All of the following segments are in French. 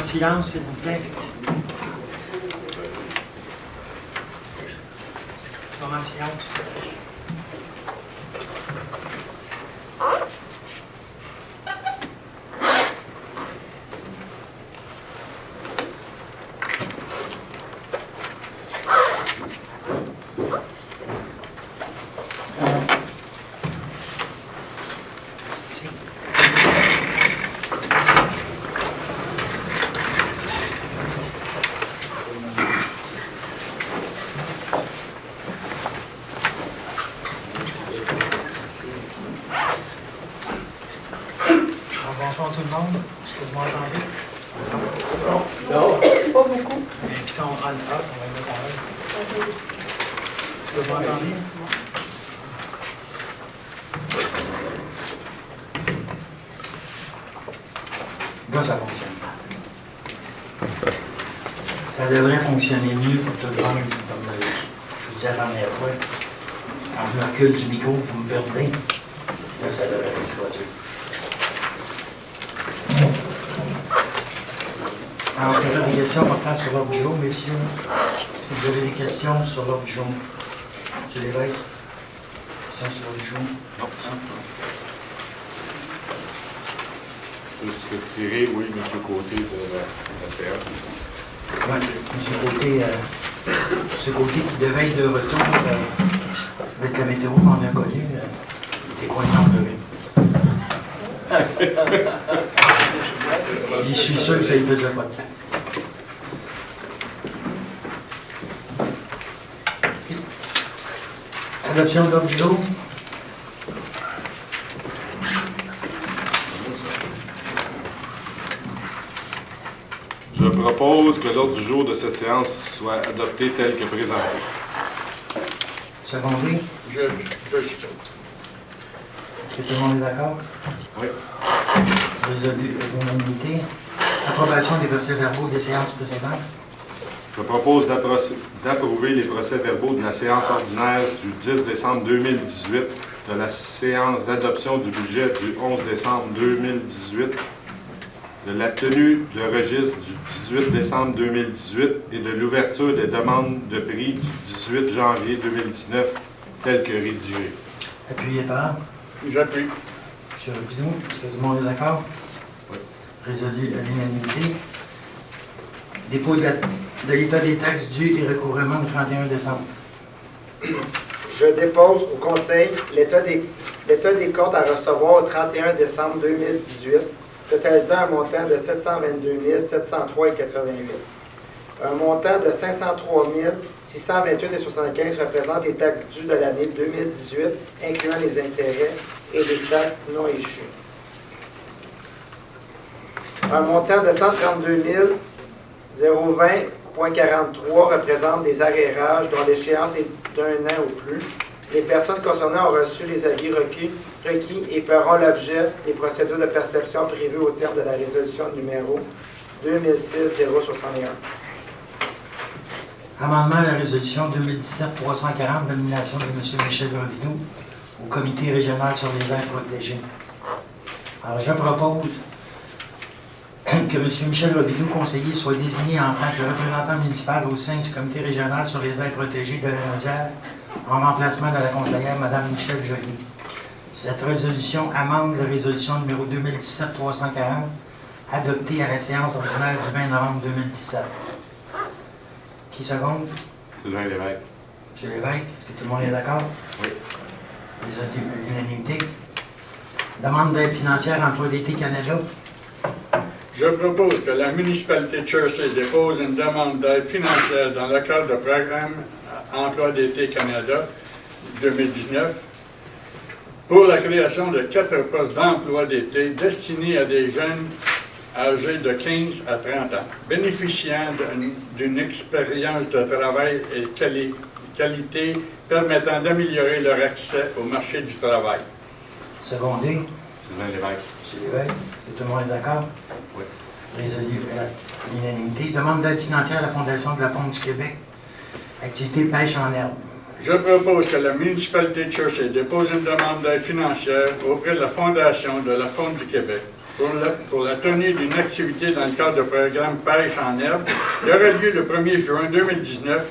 de silence, s'il vous plaît. Moment de silence. Bonsoir tout le monde. Est-ce que vous m'entendez? Non. Pas beaucoup. Puis quand on prend le off, on va le mettre en live. Est-ce que vous m'entendez? Là, ça fonctionne. Ça devrait fonctionner mieux pour tout le monde, comme je vous disais la dernière fois. Quand je me recule du micro, vous me perdez. Là, ça devrait se produire. Alors, il y a des questions portant sur l'ordre du jour, messieurs. Est-ce que vous avez des questions sur l'ordre du jour? M. Lévesque? Questions sur l'ordre du jour? Non. Juste retirer, oui, M. Côté de la séance. Oui, M. Côté qui devait être de retour avec la météo qu'on a connue, il était coincé en pleurer. Je suis sûr que ça ne faisait pas de temps. Adoption de l'ordre du jour. Je propose que l'ordre du jour de cette séance soit adopté tel que présenté. Secondé. Est-ce que tout le monde est d'accord? Oui. Résolu à l'unanimité. Approbation des procès-verbaux des séances précédentes. Je propose d'approuver les procès-verbaux de la séance ordinaire du 10 décembre 2018, de la séance d'adoption du budget du 11 décembre 2018, de la tenue de registre du 18 décembre 2018 et de l'ouverture des demandes de prix du 18 janvier 2019, tel que rédigé. Appuyé par. J'appuie. M. Robidoux, est-ce que tout le monde est d'accord? Oui. Résolu à l'unanimité. Dépôt de l'état des taxes dues et recouvrement le 31 décembre. Je dépose au Conseil l'état des comptes à recevoir au 31 décembre 2018, totalisant un montant de 722 703,88. Un montant de 503 628,75 représente les taxes dues de l'année 2018, incluant les intérêts et les taxes non échues. Un montant de 132 020,43 représente des arrérages dont l'échéance est d'1 an ou plus. Les personnes concernées ont reçu les avis requis et feront l'objet des procédures de perception prévues au terme de la résolution numéro 2006-061. Amendement à la résolution 2017-340 de nomination de M. Michel Robidoux au Comité régional sur les aires protégées. Alors, je propose que M. Michel Robidoux, conseiller, soit désigné en tant que représentant municipal au sein du Comité régional sur les aires protégées de la Naudière en remplacement de la conseillère Mme Michel Joly. Cette résolution amende la résolution numéro 2017-340 adoptée à la séance ordinaire du 20 novembre 2017. Qui seconde? Sylvain Lévesque. M. Lévesque, est-ce que tout le monde est d'accord? Oui. Résolu à l'unanimité. Demande d'aide financière Emploi d'été Canada. Je propose que la municipalité de Chersey dépose une demande d'aide financière dans le cadre du programme Emploi d'été Canada 2019 pour la création de 4 postes d'emploi d'été destinés à des jeunes âgés de 15 à 30 ans, bénéficiant d'une expérience de travail et qualité permettant d'améliorer leur accès au marché du travail. Secondé. Sylvain Lévesque. M. Lévesque, est-ce que tout le monde est d'accord? Oui. Résolu à l'unanimité. Demande d'aide financière à la Fondation de la Faune du Québec. Activité pêche en herbe. Je propose que la municipalité de Chersey dépose une demande d'aide financière auprès de la Fondation de la Faune du Québec pour la tenue d'une activité dans le cadre du programme Pêche en herbe qui aura lieu le 1er juin 2019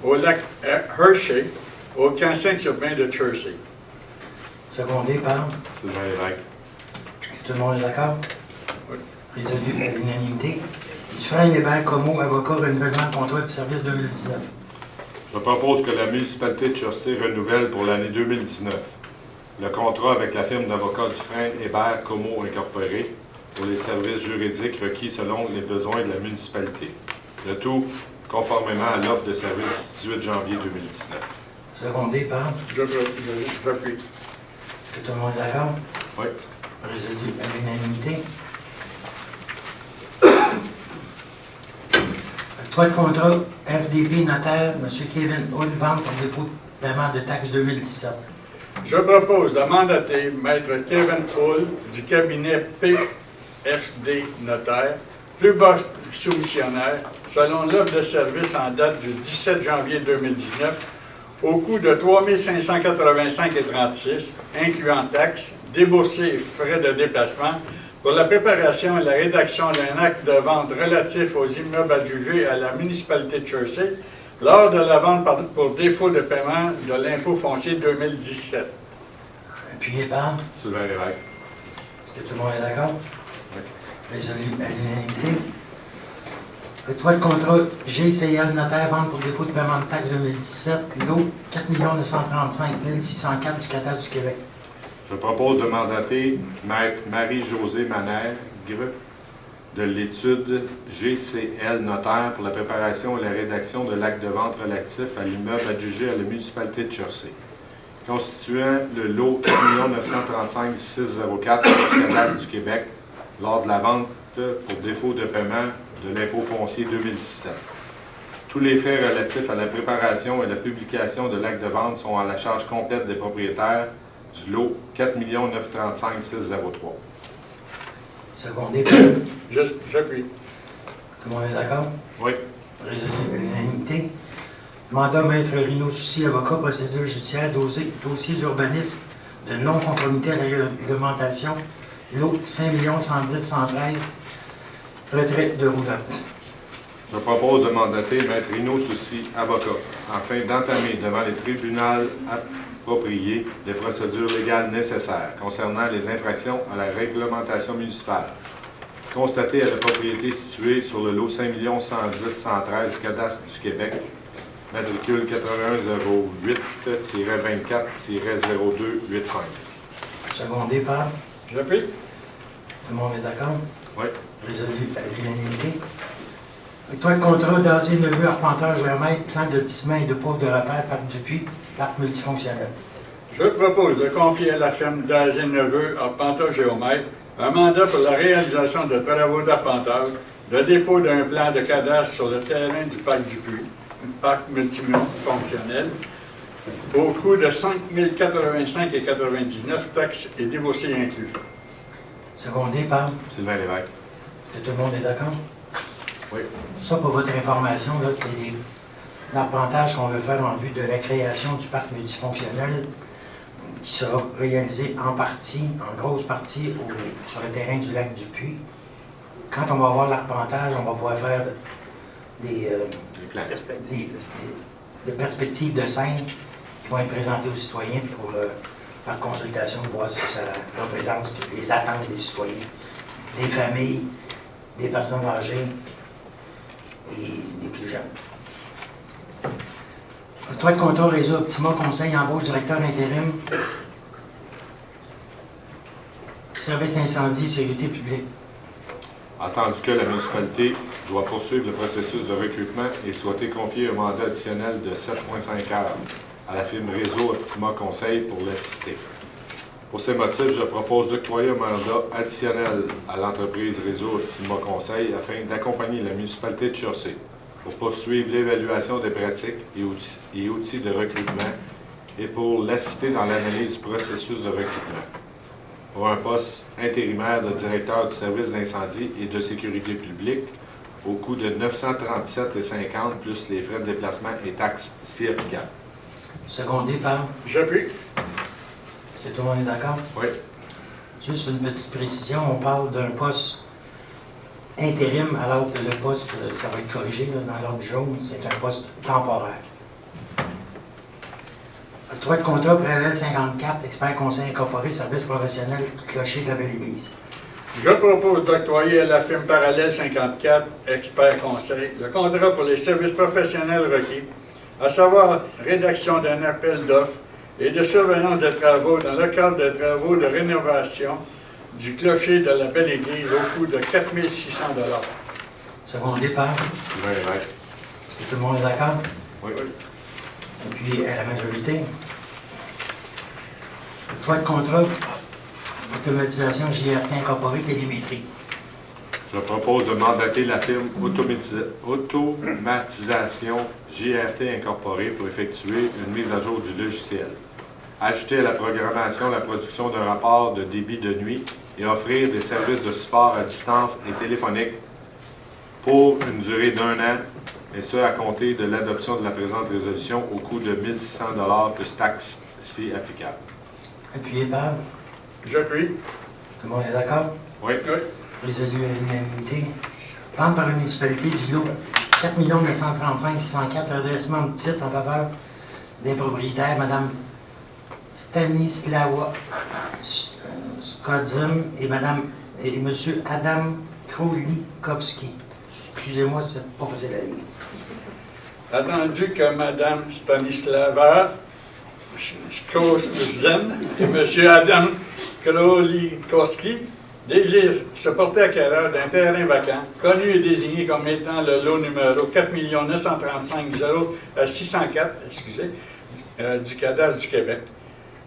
au lac Hershey, au camp Saint-Urbain de Jersey. Secondé par. Sylvain Lévesque. Tout le monde est d'accord? Oui. Résolu à l'unanimité. Dufresne Hébert Comeau, avocat, renouvellement contrat de service 2019. Je propose que la municipalité de Jersey renouvelle pour l'année 2019 le contrat avec la firme d'avocats Dufresne Hébert Comeau Incorporé pour les services juridiques requis selon les besoins de la municipalité. Le tout conformément à l'offre de service du 18 janvier 2019. Secondé par. J'appuie. Est-ce que tout le monde est d'accord? Oui. Résolu à l'unanimité. Octroi de contrat FDP notaire, M. Kevin Hull, vente pour défaut de paiement de taxes 2017. Je propose de mandater Maître Kevin Hull du cabinet PFD Notaire, plus bas soumissionnaire, selon l'offre de service en date du 17 janvier 2019, au coût de 3 585,36 $, incluant taxes, déboursés et frais de déplacement, pour la préparation et la rédaction d'un acte de vente relatif aux immeubles adjugés à la municipalité de Jersey lors de la vente pour défaut de paiement de l'impôt foncier 2017. Appuyé par. Sylvain Lévesque. Est-ce que tout le monde est d'accord? Oui. Résolu à l'unanimité. Octroi de contrat GCL notaire, vente pour défaut de paiement de taxes 2017, lot 4 935 604 du cadastre du Québec. Je propose de mandater Maître Marie-Josée Manègre de l'étude GCL notaire pour la préparation et la rédaction de l'acte de vente relatif à l'immeuble adjugé à la municipalité de Jersey, constituant le lot 4 935 604 du cadastre du Québec lors de la vente pour défaut de paiement de l'impôt foncier 2017. Tous les faits relatifs à la préparation et la publication de l'acte de vente sont à la charge complète des propriétaires du lot 4 935 603. Secondé par. J'appuie. Tout le monde est d'accord? Oui. Résolu à l'unanimité. Mandat Maître Rino Soucy, avocat, procédure judiciaire, dossier d'urbanisme de non-conformité à la réglementation, lot 5 110 113, retraite de roulant. Je propose de mandater Maître Rino Soucy, avocat, afin d'entamer devant les tribunaux appropriés les procédures légales nécessaires concernant les infractions à la réglementation municipale constatées à la propriété située sur le lot 5 110 113 du cadastre du Québec, matricule 8108-24-0285. Secondé par. J'appuie. Tout le monde est d'accord? Oui. Résolu à l'unanimité. Octroi de contrat d'Ancien Neveu, arpenteur géomètre, plan de lotissement et de pose de repère, parc du Puy, parc multifonctionnel. Je propose de confier à la firme d'Azé Neveu, arpenteur géomètre, un mandat pour la réalisation de travaux d'arpentage, de dépôt d'un plan de cadastre sur le terrain du parc du Puy, un parc multifonctionnel, au coût de 5 085,99 $, taxes et déboursés inclus. Secondé par. Sylvain Lévesque. Est-ce que tout le monde est d'accord? Oui. Ça, pour votre information, là, c'est l'arpentage qu'on veut faire en vue de la création du parc multifonctionnel qui sera réalisé en partie, en grosse partie, sur le terrain du lac du Puy. Quand on va voir l'arpentage, on va pouvoir faire des perspectives de scène qui vont être présentées aux citoyens pour, par consultation, voir si ça représente les attentes des citoyens, des familles, des personnes âgées et des plus jeunes. Octroi de contrat Réseau Optima Conseil embauche directeur intérim, service incendie et sécurité publique. Attendu que la municipalité doit poursuivre le processus de recrutement et souhaiter confier un mandat additionnel de 7,5 heures à la firme Réseau Optima Conseil pour l'assister. Pour ces motifs, je propose d'octroyer un mandat additionnel à l'entreprise Réseau Optima Conseil afin d'accompagner la municipalité de Jersey pour poursuivre l'évaluation des pratiques et outils de recrutement et pour l'assister dans l'analyse du processus de recrutement. Pour un poste intérimaire de directeur du service d'incendie et de sécurité publique au coût de 937,50 $ plus les frais de déplacement et taxes si applicables. Secondé par. J'appuie. Est-ce que tout le monde est d'accord? Oui. Juste une petite précision, on parle d'un poste intérim, alors que le poste, ça va être corrigé là, dans l'ordre jaune, c'est un poste temporaire. Octroi de contrat parallèle 54, expert conseil incorporé, service professionnel, clocher de la Belle-Église. Je propose d'octroyer à la firme Parallèle 54, expert conseil, le contrat pour les services professionnels requis, à savoir rédaction d'un appel d'offres et de surveillance des travaux dans le cadre des travaux de rénovation du clocher de la Belle-Église au coût de 4 600 $. Secondé par, Sylvain Lévesque. est-ce que tout le monde est d'accord? Oui. Et puis, à la majorité. Octroi de contrat, automatisation JRT incorporé, télémétrie. Je propose de mandater la firme Automatisation JRT Incorporée pour effectuer une mise à jour du logiciel. Ajouter à la programmation la production d'un rapport de débit de nuit et offrir des services de support à distance et téléphonique pour une durée d'1 an, et ce à compter de l'adoption de la présente résolution au coût de 1 600 $ plus taxes si applicable. Appuyé par, J'appuie. tout le monde est d'accord? Oui. Oui. Résolu à l'unanimité. Vente par la municipalité du lot 4 935 604, redressement de titre en faveur des propriétaires, Mme Stanislawa Skodzum et M. Adam Krolikowski. Excusez-moi, c'est pas facile à lire. Attendu que Mme Stanislava Skodzum et M. Adam Krolikowski désirent se porter acquéreur d'un terrain vacant, connu et désigné comme étant le lot numéro 4 935 604, du cadastre du Québec.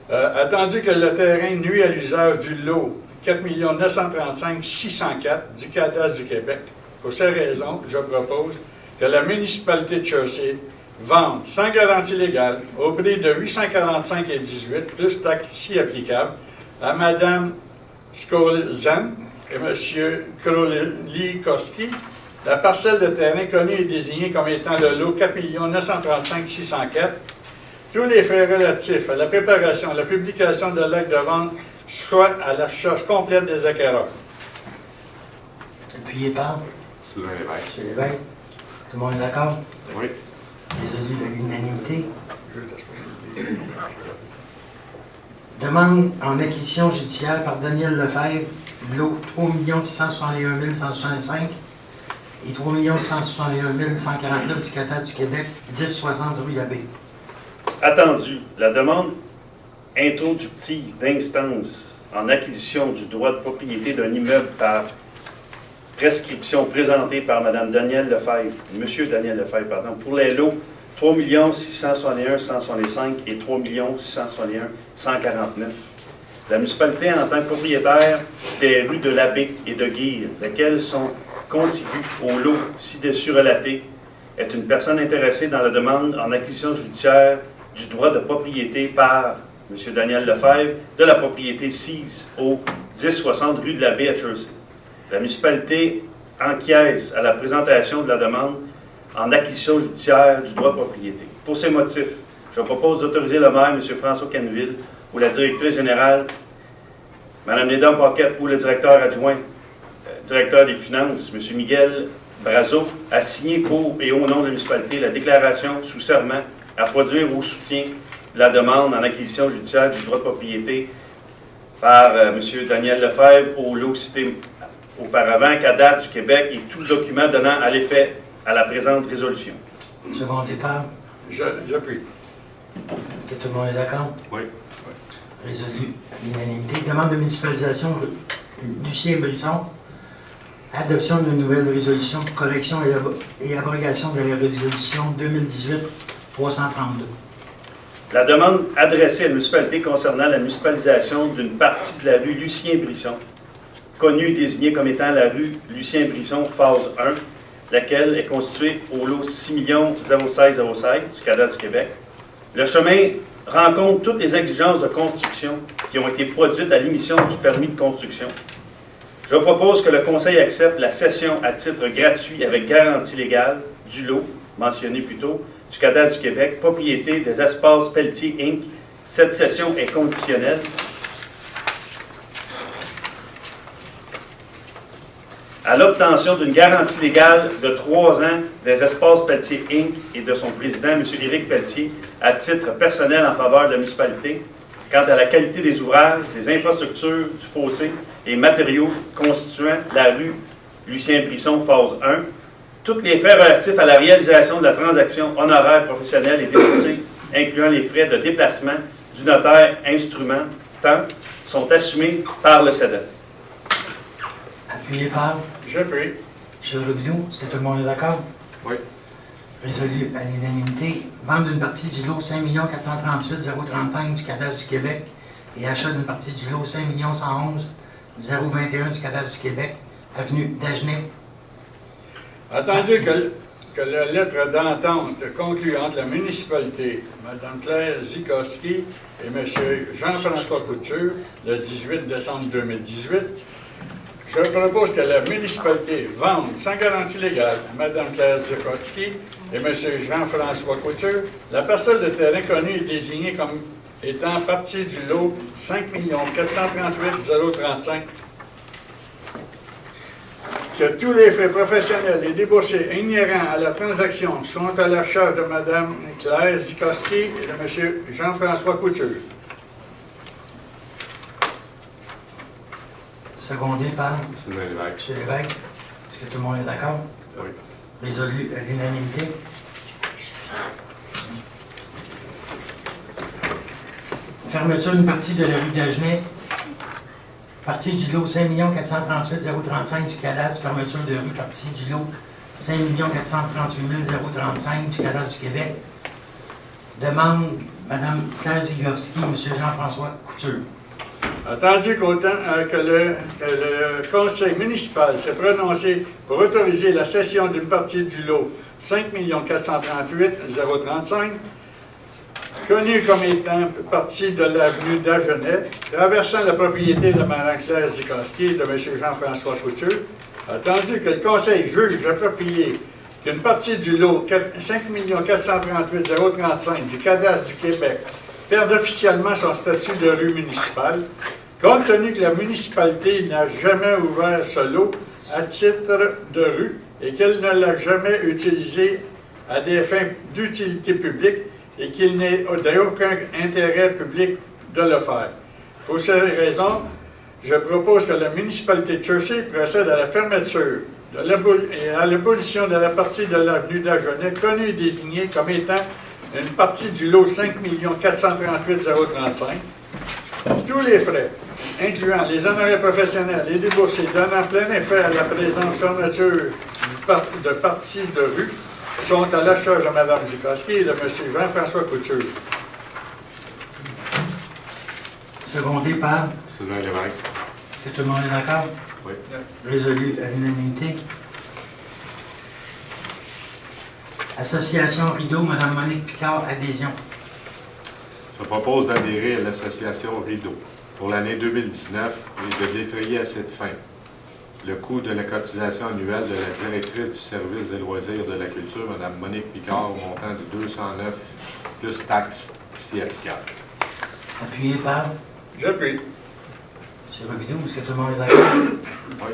Attendu que le terrain nuit à l'usage du lot 4 935 604 du cadastre du Québec, pour ces raisons, je propose que la municipalité de Churchill vende sans garantie légale au prix de 845,18 plus taxes si applicables à Mme Skolzan et M. Krolikowski la parcelle de terrain connue et désignée comme étant le lot 4 935 604. Tous les frais relatifs à la préparation et à la publication de l'acte de vente soient à la charge complète des acquéreurs. Appuyé par, Sylvain Lévesque. M. Lévesque. Tout le monde est d'accord? Oui. Résolu à l'unanimité. Demande en acquisition judiciaire par Daniel Lefebvre, lot 3 661 165 et 3 661 149 du cadastre du Québec, 1060 rue Labbé. Attendu, la demande introductive d'instance en acquisition du droit de propriété d'un immeuble par prescription présentée par Mme Danielle Lefebvre, M. Daniel Lefebvre, pardon, pour les lots 3 661 165 et 3 661 149. La municipalité, en tant que propriétaire des rues de Labbé et de Guire, lesquelles sont contiguës au lot ci-dessus relaté, est une personne intéressée dans la demande en acquisition judiciaire du droit de propriété par M. Daniel Lefebvre de la propriété sise au 1060 rue de Labbé à Churchill. La municipalité enquiesse à la présentation de la demande en acquisition judiciaire du droit de propriété. Pour ces motifs, je propose d'autoriser le maire, M. François Canville, ou la directrice générale, Mme Léda Paquette, ou le directeur adjoint, directeur des finances, M. Miguel Brazo, à signer pour et au nom de la municipalité la déclaration sous serment à produire au soutien de la demande en acquisition judiciaire du droit de propriété par M. Daniel Lefebvre au lot cité auparavant, cadastre du Québec et tout document donnant à l'effet à la présente résolution. Second départ. J'appuie. Est-ce que tout le monde est d'accord? Oui. Résolu à l'unanimité. Demande de municipalisation, Lucien Brisson. Adoption d'une nouvelle résolution pour correction et abrogation de la résolution 2018-332. La demande adressée à la municipalité concernant la municipalisation d'une partie de la rue Lucien Brisson, connue et désignée comme étant la rue Lucien Brisson, phase 1, laquelle est constituée au lot 6 016 016 du cadastre du Québec. Le chemin rencontre toutes les exigences de construction qui ont été produites à l'émission du permis de construction. Je propose que le Conseil accepte la cession à titre gratuit avec garantie légale du lot, mentionné plus tôt, du cadastre du Québec, propriété des Espaces Pelletier Inc. Cette cession est conditionnelle à l'obtention d'une garantie légale de 3 ans des Espaces Pelletier Inc. et de son président, M. Éric Pelletier, à titre personnel en faveur de la municipalité, quant à la qualité des ouvrages, des infrastructures, du fossé et matériaux constituant la rue Lucien-Brisson, phase 1, tous les frais relatifs à la réalisation de la transaction honoraire professionnelle et déboursés, incluant les frais de déplacement du notaire instrumentant, sont assumés par le cédant. Appuyé par J'appuie. M. Robidoux. Est-ce que tout le monde est d'accord? Oui. Résolu à l'unanimité. Vente d'une partie du lot 5 438 035 du cadastre du Québec et achat d'une partie du lot 5 111 021 du cadastre du Québec, avenue Dagenet. Attendu que la lettre d'entente conclue entre la municipalité, Mme Claire Zikowski et M. Jean-François Couture, le 18 décembre 2018, je propose que la municipalité vende sans garantie légale à Mme Claire Zikowski et M. Jean-François Couture la parcelle de terrain connue et désignée comme étant partie du lot 5 438 035. Que tous les frais professionnels et déboursés inhérents à la transaction sont à la charge de Mme Claire Zikowski et de M. Jean-François Couture. Secondé par Sylvain Lévesque. M. Lévesque. Est-ce que tout le monde est d'accord? Oui. Résolu à l'unanimité. Fermeture d'une partie de la rue Dagenet. Partie du lot 5 438 035 du cadastre. Fermeture de rue. Partie du lot 5 438 035 du cadastre du Québec. Demande Mme Claire Zikowski et M. Jean-François Couture. Attendu que le conseil municipal s'est prononcé pour autoriser la cession d'une partie du lot 5 438 035, connu comme étant partie de l'avenue d'Agenet, traversant la propriété de Mme Claire Zikowski et de M. Jean-François Couture, attendu que le conseil juge approprié qu'une partie du lot 5 438 035 du cadastre du Québec perde officiellement son statut de rue municipale, compte tenu que la municipalité n'a jamais ouvert ce lot à titre de rue et qu'elle ne l'a jamais utilisé à des fins d'utilité publique et qu'il n'est d'aucun intérêt public de le faire. Pour ces raisons, je propose que la municipalité de Churchill procède à la fermeture et à l'abolition de la partie de l'avenue d'Agenet connue et désignée comme étant une partie du lot 5 438 035. Tous les frais, incluant les honoraires professionnels et déboursés donnant plein effet à la présente fermeture de partie de rue, sont à la charge de Mme Zikowski et de M. Jean-François Couture. Secondé par Sylvain Lévesque. Est-ce que tout le monde est d'accord? Oui. Résolu à l'unanimité. Association Rideau, Mme Monique Picard, adhésion. Je propose d'adhérer à l'association Rideau pour l'année 2019 et de défrayer à cette fin le coût de la cotisation annuelle de la directrice du service des loisirs de la culture, Mme Monique Picard, au montant de 209 plus taxes si applicables. Appuyé par J'appuie. M. Robidoux. Est-ce que tout le monde est d'accord? Oui.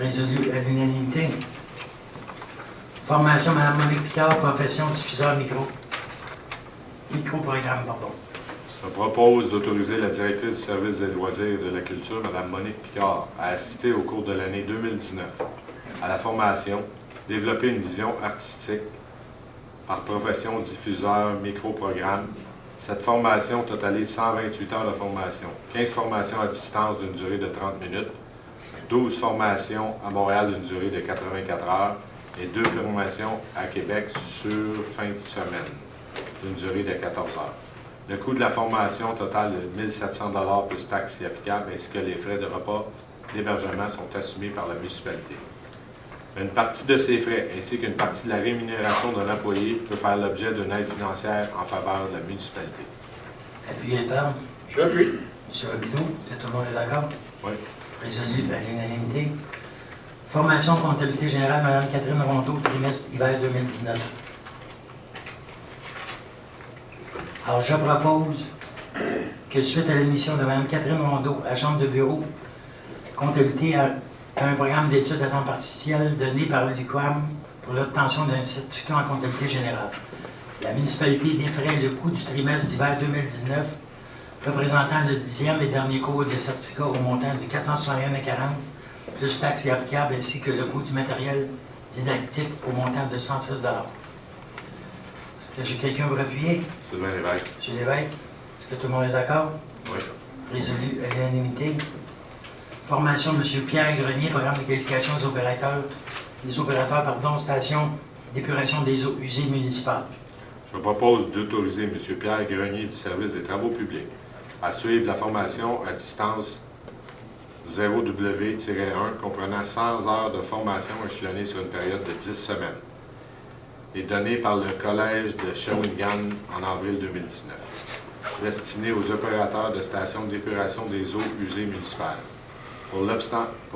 Résolu à l'unanimité. Formation Mme Monique Picard, profession diffuseur microprogramme, pardon. Je propose d'autoriser la directrice du service des loisirs et de la culture, Mme Monique Picard, à assister au cours de l'année 2019 à la formation, développer une vision artistique par profession diffuseur microprogramme. Cette formation totalise 128 heures de formation, 15 formations à distance d'une durée de 30 minutes, 12 formations à Montréal d'une durée de 84 heures et 2 formations à Québec sur fin de semaine d'une durée de 14 heures. Le coût de la formation totale de 1 700 $ plus taxes si applicables, ainsi que les frais de repas d'hébergement sont assumés par la municipalité. Une partie de ces frais, ainsi qu'une partie de la rémunération d'un employé, peut faire l'objet d'une aide financière en faveur de la municipalité. Appuyé par J'appuie. M. Robidoux. Est-ce que tout le monde est d'accord? Oui. Résolu à l'unanimité. Formation comptabilité générale, Mme Catherine Rondeau, trimestre hiver 2019. Alors, je propose que suite à l'admission de Mme Catherine Rondeau, agente de bureau, comptabilité à un programme d'études à temps partiel donné par l'UQAM pour l'obtention d'un certificat en comptabilité générale. La municipalité défrait le coût du trimestre d'hiver 2019, représentant le 10e et dernier cours de certificat au montant de 461,40 plus taxes et applicables, ainsi que le coût du matériel didactique au montant de 106 $. Est-ce que j'ai quelqu'un pour appuyer? Sylvain Lévesque. M. Lévesque, est-ce que tout le monde est d'accord? Oui. Résolu à l'unanimité. Formation, M. Pierre Grenier, programme de qualification des opérateurs, station d'épuration des eaux usées municipales. Je propose d'autoriser M. Pierre Grenier du service des travaux publics à suivre la formation à distance 0W-1 comprenant 100 heures de formation échelonnée sur une période de 10 semaines et donnée par le Collège de Shawinigan en avril 2019, destinée aux opérateurs de stations d'épuration des eaux usées municipales pour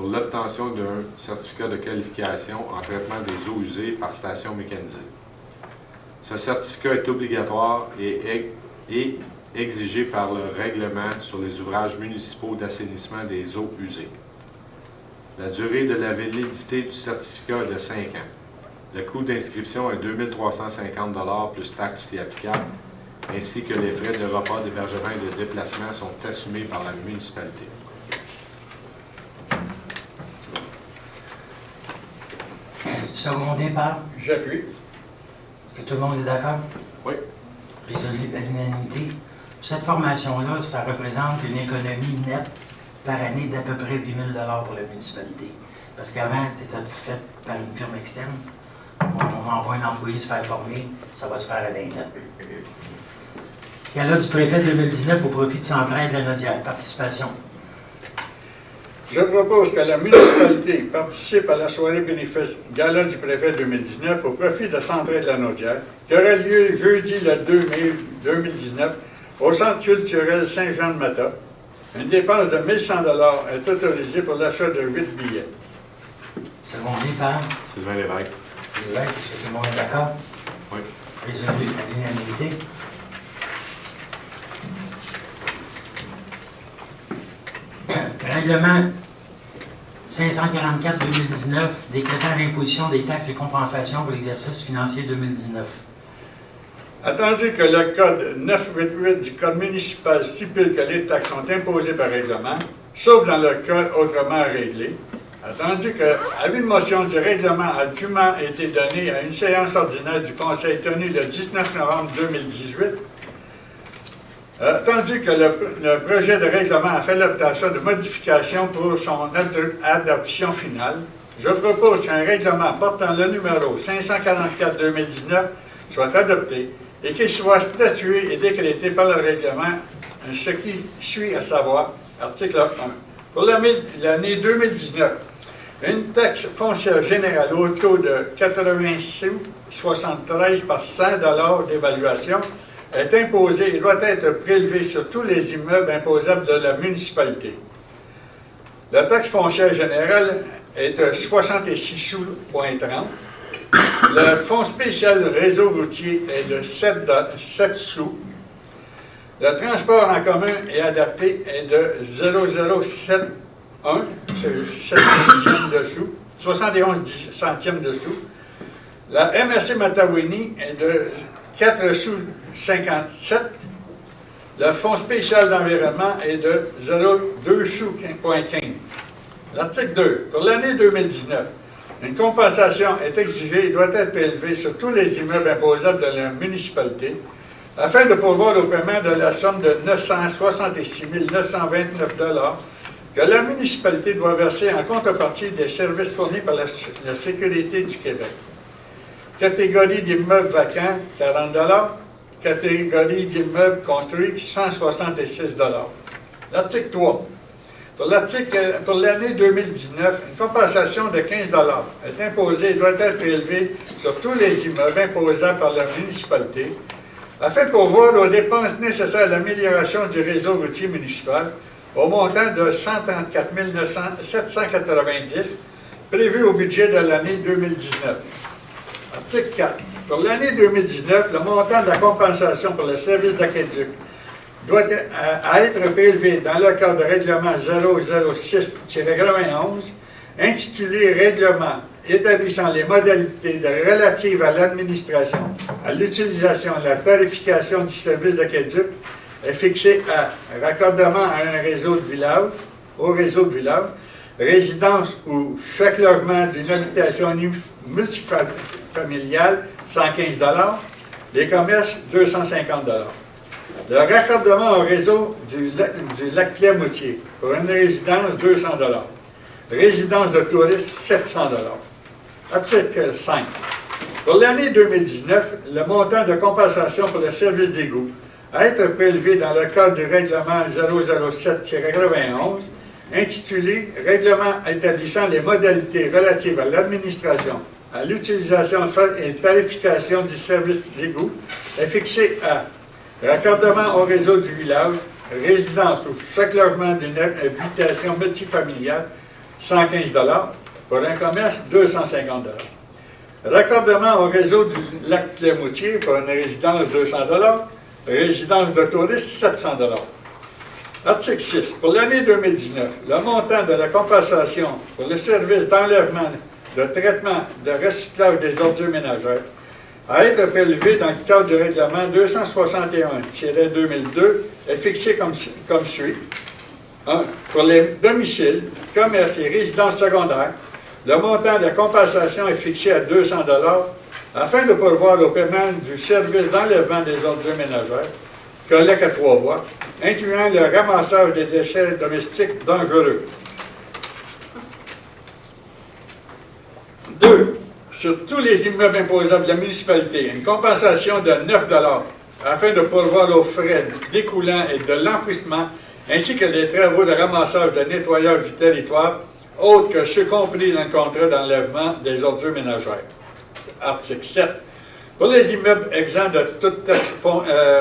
l'obtention d'un certificat de qualification en traitement des eaux usées par station mécanisée. Ce certificat est obligatoire et exigé par le règlement sur les ouvrages municipaux d'assainissement des eaux usées. La durée de la validité du certificat est de 5 ans. Le coût d'inscription est 2 350 $ plus taxes si applicables, ainsi que les frais de repas, d'hébergement et de déplacement sont assumés par la municipalité. Secondé par? J'appuie. Est-ce que tout le monde est d'accord? Oui. Résolu à l'unanimité. Cette formation-là, ça représente une économie nette par année d'à peu près 8 000 $ pour la municipalité. Parce qu'avant, c'était fait par une firme externe. On envoie un employé se faire former, ça va se faire à l'interne. Gala du préfet 2019 au profit de Centraide de la Naudière. Participation. Je propose que la municipalité participe à la soirée bénéfice Gala du préfet 2019 au profit de Centraide de la Naudière, qui aura lieu jeudi le 2 mai 2019 au Centre culturel Saint-Jean-de-Mata. Une dépense de 1 100 $ est autorisée pour l'achat de 8 billets. Secondé par? Sylvain Lévesque. Lévesque, est-ce que tout le monde est d'accord? Oui. Résolu à l'unanimité. Règlement 544-2019 décrétant l'imposition des taxes et compensations pour l'exercice financier 2019. Attendu que le Code 988 du Code municipal stipule que les taxes sont imposées par règlement, sauf dans le cas autrement réglé, attendu que, à une motion du règlement a dûment été donnée à une séance ordinaire du Conseil tenue le 19 novembre 2018, attendu que le projet de règlement a fait l'obtention de modifications pour son adoption finale, je propose qu'un règlement portant le numéro 544-2019 soit adopté et qu'il soit statué et décrété par le règlement, ce qui suit à savoir, article 1. Pour l'année 2019, une taxe foncière générale au taux de 86,73 par 100 $ d'évaluation est imposée et doit être prélevée sur tous les immeubles imposables de la municipalité. La taxe foncière générale est de 66 sous,30. Le fonds spécial réseau routier est de 7 sous. Le transport en commun et adapté est de 0,071, c'est 7 centièmes dessous, 71 centièmes dessous. La MRC Matawini est de 4 sous 57. Le fonds spécial d'environnement est de 0,2 sous 15. L'article 2. Pour l'année 2019, une compensation est exigée et doit être prélevée sur tous les immeubles imposables de la municipalité afin de pourvoir au paiement de la somme de 966 929 $ que la municipalité doit verser en contrepartie des services fournis par la Sécurité du Québec. Catégorie d'immeubles vacants, 40 $. Catégorie d'immeubles construits, 166 $. L'article 3. Pour l'année 2019, une compensation de 15 $ est imposée et doit être prélevée sur tous les immeubles imposables par la municipalité afin de pourvoir aux dépenses nécessaires à l'amélioration du réseau routier municipal au montant de 134 790 prévu au budget de l'année 2019. Article 4. Pour l'année 2019, le montant de la compensation pour le service d'aqueduc doit être prélevé dans le cadre de règlement 006-91 intitulé Règlement établissant les modalités relatives à l'administration, à l'utilisation et à la tarification du service d'aqueduc, est fixé à raccordement à un réseau de village, au réseau de village, résidence ou chaque logement d'une habitation multifamiliale, 115 $, les commerces, 250 $. Le raccordement au réseau du lac Clermont-Moutier, pour une résidence, 200 $. Résidence de touristes, 700 $. Article 5. Pour l'année 2019, le montant de compensation pour le service d'égout à être prélevé dans le cadre du règlement 007-91, intitulé « Règlement établissant les modalités relatives à l'administration, à l'utilisation et tarification du service d'égout » est fixé à raccordement au réseau du village, résidence ou chaque logement d'une habitation multifamiliale, 115 $, pour un commerce, 250 $. Raccordement au réseau du lac Clermont-Moutier, pour une résidence, 200 $, résidence de touristes, 700 $. Article 6. Pour l'année 2019, le montant de la compensation pour le service d'enlèvement, de traitement, de recyclage des ordures ménagères à être prélevé dans le cadre du règlement 261-2002 est fixé comme suit. 1. Pour les domiciles, commerces et résidences secondaires, le montant de la compensation est fixé à 200 $ afin de pourvoir au paiement du service d'enlèvement des ordures ménagères, collecte à 3 voies, incluant le ramassage des déchets domestiques dangereux. 2. Sur tous les immeubles imposables de la municipalité, une compensation de 9 $ afin de pourvoir aux frais découlant et de l'enfouissement, ainsi que les travaux de ramassage de nettoyage du territoire, autres que ceux compris dans le contrat d'enlèvement des ordures ménagères. Article 7. Pour les immeubles exempts de toute taxe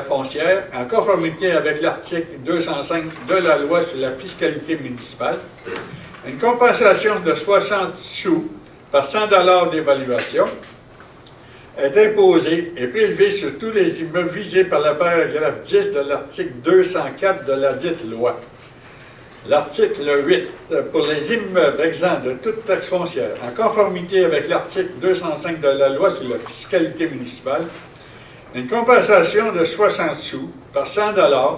foncière, en conformité avec l'article 205 de la loi sur la fiscalité municipale, une compensation de 60 sous par 100 $ d'évaluation est imposée et prélevée sur tous les immeubles visés par le paragraphe 10 de l'article 204 de la dite loi. L'article 8. Pour les immeubles exempts de toute taxe foncière, en conformité avec l'article 205 de la loi sur la fiscalité municipale, une compensation de 60 sous par 100 $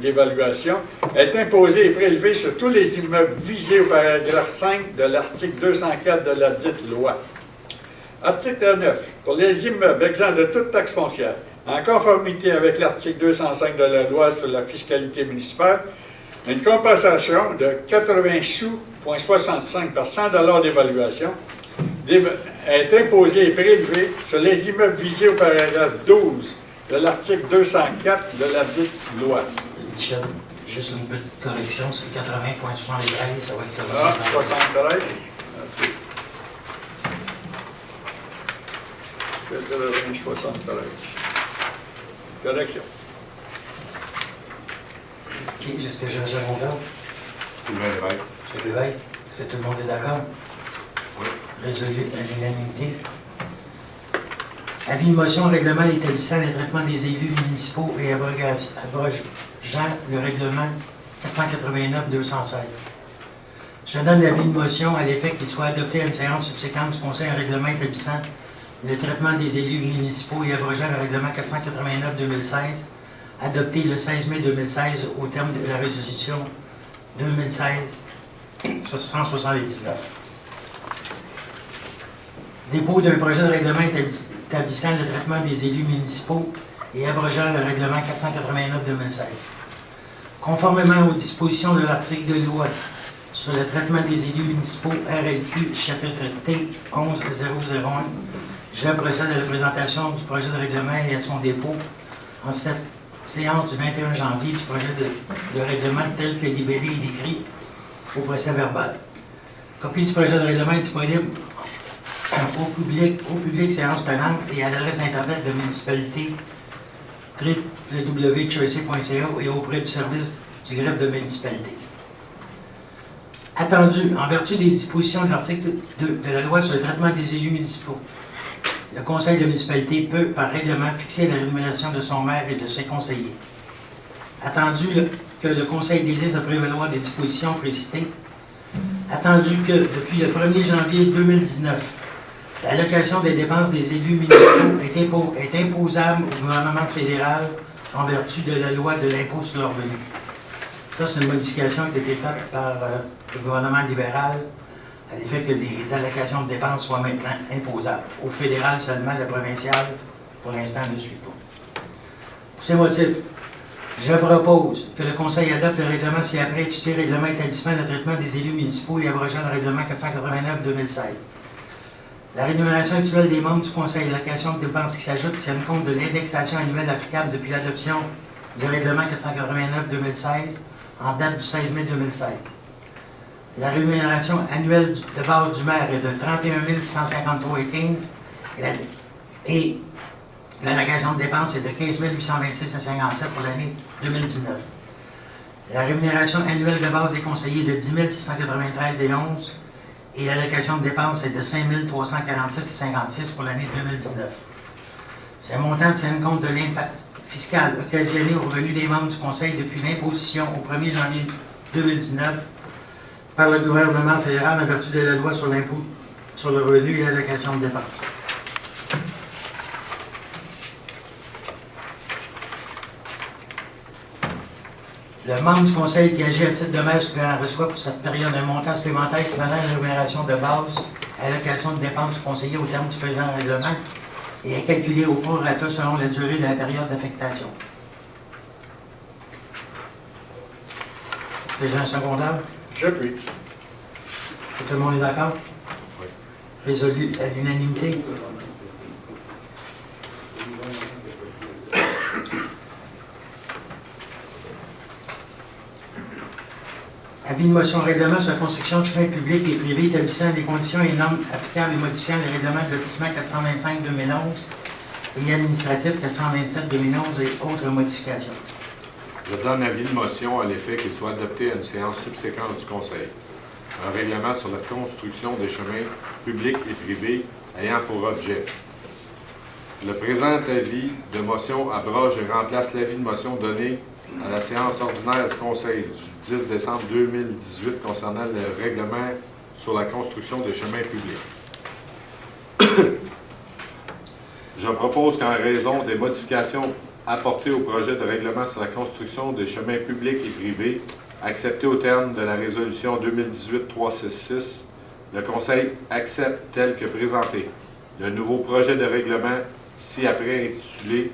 d'évaluation est imposée et prélevée sur tous les immeubles visés au paragraphe 5 de l'article 204 de la dite loi. Article 9. Pour les immeubles exempts de toute taxe foncière, en conformité avec l'article 205 de la loi sur la fiscalité municipale, une compensation de 80 sous,65 par 100 $ d'évaluation est imposée et prélevée sur les immeubles visés au paragraphe 12 de l'article 204 de la dite loi. Michel, juste une petite correction, c'est 80,73, ça va être Ah, corrigé. 73. OK. 73. Correction. OK, est-ce que j'ai raison encore? Sylvain Lévesque. M. Lévesque, est-ce que tout le monde est d'accord? Oui. Résolu à l'unanimité. Avis de motion, règlement établissant le traitement des élus municipaux et abrogeant le règlement 489-216. Je donne l'avis de motion à l'effet qu'il soit adopté à une séance subséquente du Conseil un règlement établissant le traitement des élus municipaux et abrogeant le règlement 489-2016, adopté le 16 mai 2016 au terme de la résolution 2016-179. Dépôt d'un projet de règlement établissant le traitement des élus municipaux et abrogeant le règlement 489-2016. Conformément aux dispositions de l'article de loi sur le traitement des élus municipaux RLQ, chapitre T 11001, je procède à la présentation du projet de règlement et à son dépôt en cette séance du 21 janvier du projet de règlement tel que libellé et décrit au procès verbal. Copie du projet de règlement est disponible au public séance tenante et à l'adresse Internet de la municipalité www.chersey.ca et auprès du service du greffe de municipalité. Attendu, en vertu des dispositions de l'article 2 de la loi sur le traitement des élus municipaux, le conseil de municipalité peut, par règlement, fixer la rémunération de son maire et de ses conseillers. Attendu que le conseil désire se prévaloir des dispositions précitées, Attendu que depuis le 1er janvier 2019, l'allocation des dépenses des élus municipaux est imposable au gouvernement fédéral en vertu de la loi de l'impôt sur le revenu. Ça, c'est une modification qui a été faite par le gouvernement libéral à l'effet que les allocations de dépenses soient maintenant imposables. Au fédéral seulement, le provincial, pour l'instant, ne suit pas. Pour ces motifs, je propose que le Conseil adopte le règlement ci-après intitulé Règlement établissement de traitement des élus municipaux et abrogeant le règlement 489-2016. La rémunération actuelle des membres du Conseil et l'allocation de dépenses qui s'ajoutent tiennent compte de l'indexation annuelle applicable depuis l'adoption du règlement 489-2016 en date du 16 mai 2016. La rémunération annuelle de base du maire est de 31 153,15 et l'allocation de dépenses est de 15 826,57 pour l'année 2019. La rémunération annuelle de base des conseillers est de 10 693,11 et l'allocation de dépenses est de 5 346,56 pour l'année 2019. Ces montants tiennent compte de l'impact fiscal occasionné aux revenus des membres du Conseil depuis l'imposition au 1er janvier 2019 par le gouvernement fédéral en vertu de la loi sur l'impôt sur le revenu et l'allocation de dépenses. Le membre du Conseil qui agit à titre de maire suppléant reçoit pour cette période un montant supplémentaire équivalent à la rémunération de base à l'allocation de dépenses du conseiller au terme du présent règlement et est calculé au prorata selon la durée de la période d'affectation. Est-ce que j'ai un secondaire? J'appuie. Tout le monde est d'accord? Oui. Résolu à l'unanimité. Avis de motion règlement sur la construction de chemins publics et privés établissant les conditions et normes applicables et modifiant les règlements de lotissement 425-2011 et administratif 427-2011 et autres modifications. Je donne avis de motion à l'effet qu'il soit adopté à une séance subséquente du Conseil. Un règlement sur la construction des chemins publics et privés ayant pour objet. Le présent avis de motion abroge et remplace l'avis de motion donné à la séance ordinaire du Conseil du 10 décembre 2018 concernant le règlement sur la construction des chemins publics. Je propose qu'en raison des modifications apportées au projet de règlement sur la construction des chemins publics et privés, accepté au terme de la résolution 2018-366, le Conseil accepte tel que présenté le nouveau projet de règlement ci-après intitulé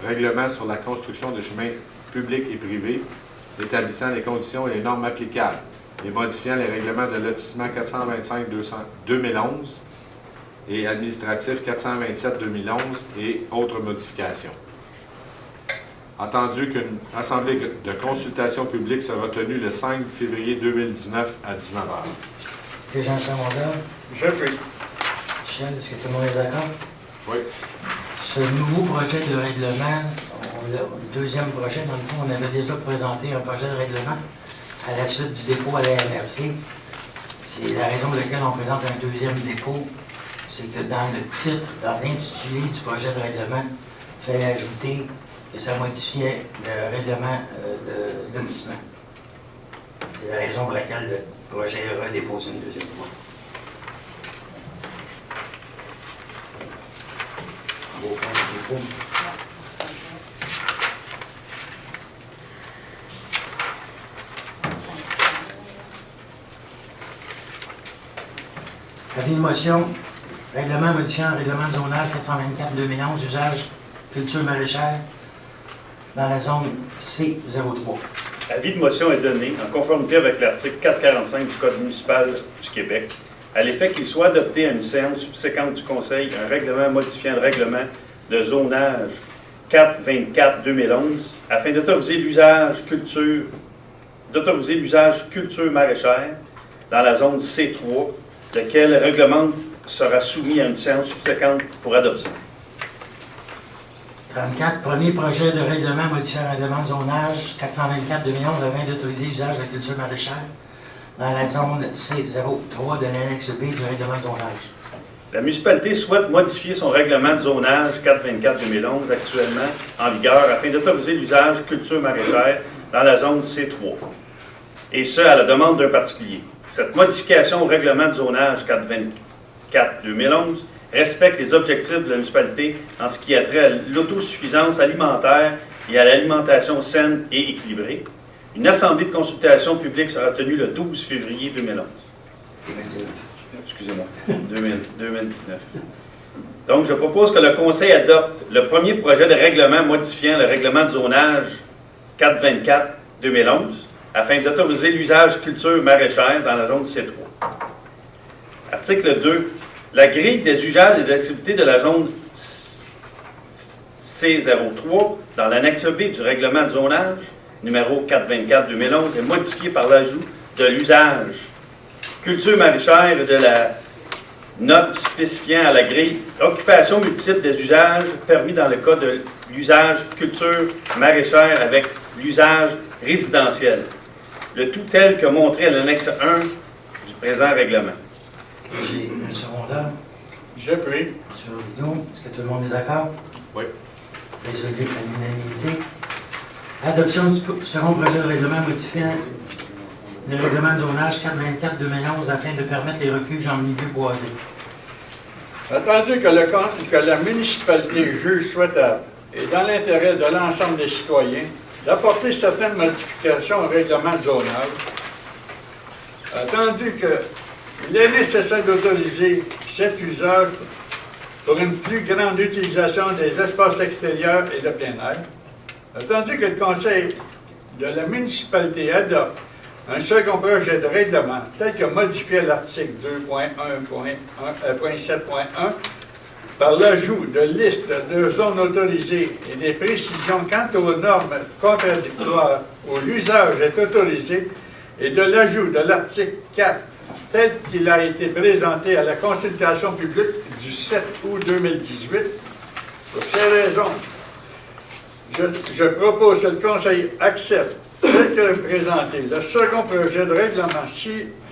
Règlement sur la construction des chemins publics et privés, établissant les conditions et les normes applicables et modifiant les règlements de lotissement 425-2011 et administratif 427-2011 et autres modifications. Entendu qu'une assemblée de consultation publique sera tenue le 5 février 2019 à 19h. Est-ce que j'ai un secondaire? J'appuie. Michel, est-ce que tout le monde est d'accord? Oui. Ce nouveau projet de règlement, le deuxième projet, dans le fond, on avait déjà présenté un projet de règlement à la suite du dépôt à la MRC. C'est la raison pour laquelle on présente un deuxième dépôt, c'est que dans le titre, dans l'intitulé du projet de règlement, il fallait ajouter que ça modifiait le règlement de lotissement. C'est la raison pour laquelle le projet est redéposé une deuxième fois. Avis de motion, règlement modifiant le règlement de zonage 424-2011, usage culture maraîchère dans la zone C03. Avis de motion est donné en conformité avec l'article 445 du Code municipal du Québec, à l'effet qu'il soit adopté à une séance subséquente du Conseil un règlement modifiant le règlement de zonage 424-2011 afin d'autoriser l'usage culture maraîchère dans la zone C3, lequel règlement sera soumis à une séance subséquente pour adoption. 34, premier projet de règlement modifiant le règlement de zonage 424-2011 afin d'autoriser l'usage de la culture maraîchère dans la zone C03 de l'annexe B du règlement de zonage. La municipalité souhaite modifier son règlement de zonage 424-2011 actuellement en vigueur afin d'autoriser l'usage culture maraîchère dans la zone C3 et ce, à la demande d'un particulier. Cette modification au règlement de zonage 424-2011 respecte les objectifs de la municipalité en ce qui a trait à l'autosuffisance alimentaire et à l'alimentation saine et équilibrée. Une assemblée de consultation publique sera tenue le 12 février 2011. Excusez-moi, 2019. Donc, je propose que le Conseil adopte le premier projet de règlement modifiant le règlement de zonage 424-2011 afin d'autoriser l'usage culture maraîchère dans la zone C3. Article 2. La grille des usages et des activités de la zone C03 dans l'annexe B du règlement de zonage numéro 424-2011 est modifiée par l'ajout de l'usage culture maraîchère et de la note spécifiant à la grille occupation multiple des usages permis dans le cas de l'usage culture maraîchère avec l'usage résidentiel. Le tout tel que montré à l'annexe 1 du présent règlement. J'ai une secondaire. J'ai pris. M. Robidoux, est-ce que tout le monde est d'accord? Oui. Résolu à l'unanimité. Adoption du second projet de règlement modifiant le règlement de zonage 424-2011 afin de permettre les refuges en milieu boisé. Attendu que la municipalité juge souhaitable et dans l'intérêt de l'ensemble des citoyens d'apporter certaines modifications au règlement de zonage, attendu qu'il est nécessaire d'autoriser cet usage pour une plus grande utilisation des espaces extérieurs et de plein air, attendu que le Conseil de la municipalité adopte un second projet de règlement tel que modifié à l'article 2.1.7.1 par l'ajout de listes de zones autorisées et des précisions quant aux normes contradictoires où l'usage est autorisé et de l'ajout de l'article 4 tel qu'il a été présenté à la consultation publique du 7 août 2018. Pour ces raisons, je propose que le Conseil accepte tel que présenté le second projet de règlement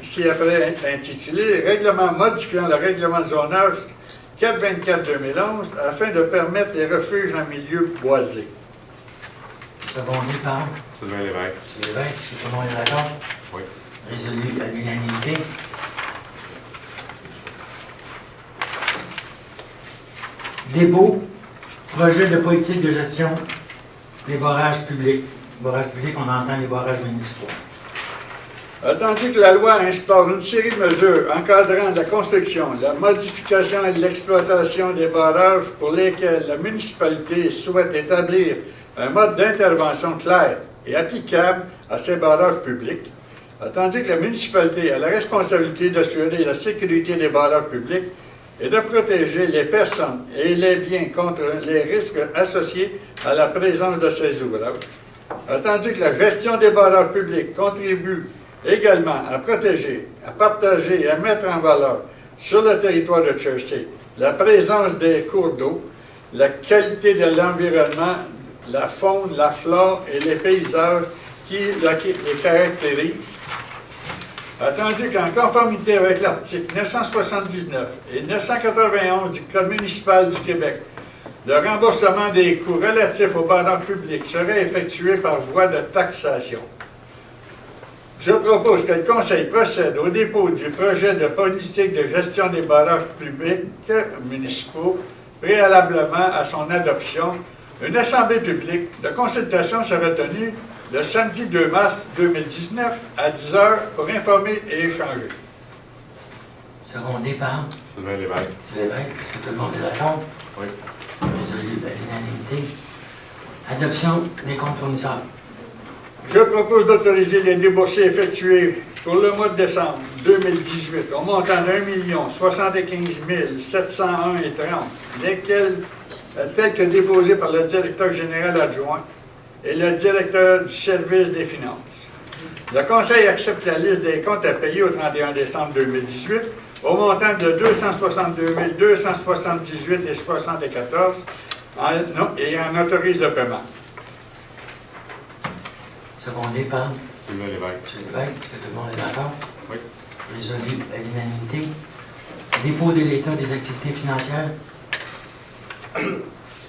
ci-après intitulé « Règlement modifiant le règlement de zonage 424-2011 afin de permettre les refuges en milieu boisé ». Secondé par Sylvain Lévesque. M. Lévesque, est-ce que tout le monde est d'accord? Oui. Résolu à l'unanimité. Dépôt, projet de politique de gestion des barrages publics. Barrages publics, on entend les barrages municipaux. Attendu que la loi instaure une série de mesures encadrant la construction, la modification et l'exploitation des barrages pour lesquels la municipalité souhaite établir un mode d'intervention clair et applicable à ces barrages publics, attendu que la municipalité a la responsabilité d'assurer la sécurité des barrages publics et de protéger les personnes et les biens contre les risques associés à la présence de ces ouvrages, attendu que la gestion des barrages publics contribue également à protéger, à partager et à mettre en valeur sur le territoire de Churchill la présence des cours d'eau, la qualité de l'environnement, la faune, la flore et les paysages qui les caractérisent. Attendu qu'en conformité avec l'article 979 et 991 du Code municipal du Québec, le remboursement des coûts relatifs aux barrages publics serait effectué par voie de taxation. Je propose que le Conseil procède au dépôt du projet de politique de gestion des barrages publics municipaux préalablement à son adoption. Une assemblée publique de consultation sera tenue le samedi 2 mars 2019 à 10 h pour informer et échanger. Secondé par Sylvain Lévesque. M. Lévesque, est-ce que tout le monde est d'accord? Oui. Résolu à l'unanimité. Adoption des comptes fournisseurs. Je propose d'autoriser les déboursés effectués pour le mois de décembre 2018 au montant de 1 075 701,30 lesquels, tels que déposés par le directeur général adjoint et le directeur du service des finances. Le Conseil accepte la liste des comptes à payer au 31 décembre 2018 au montant de 262 278,74 et en autorise le paiement. Secondé par Sylvain Lévesque. M. Lévesque, est-ce que tout le monde est d'accord? Oui. Résolu à l'unanimité. Dépôt de l'état des activités financières.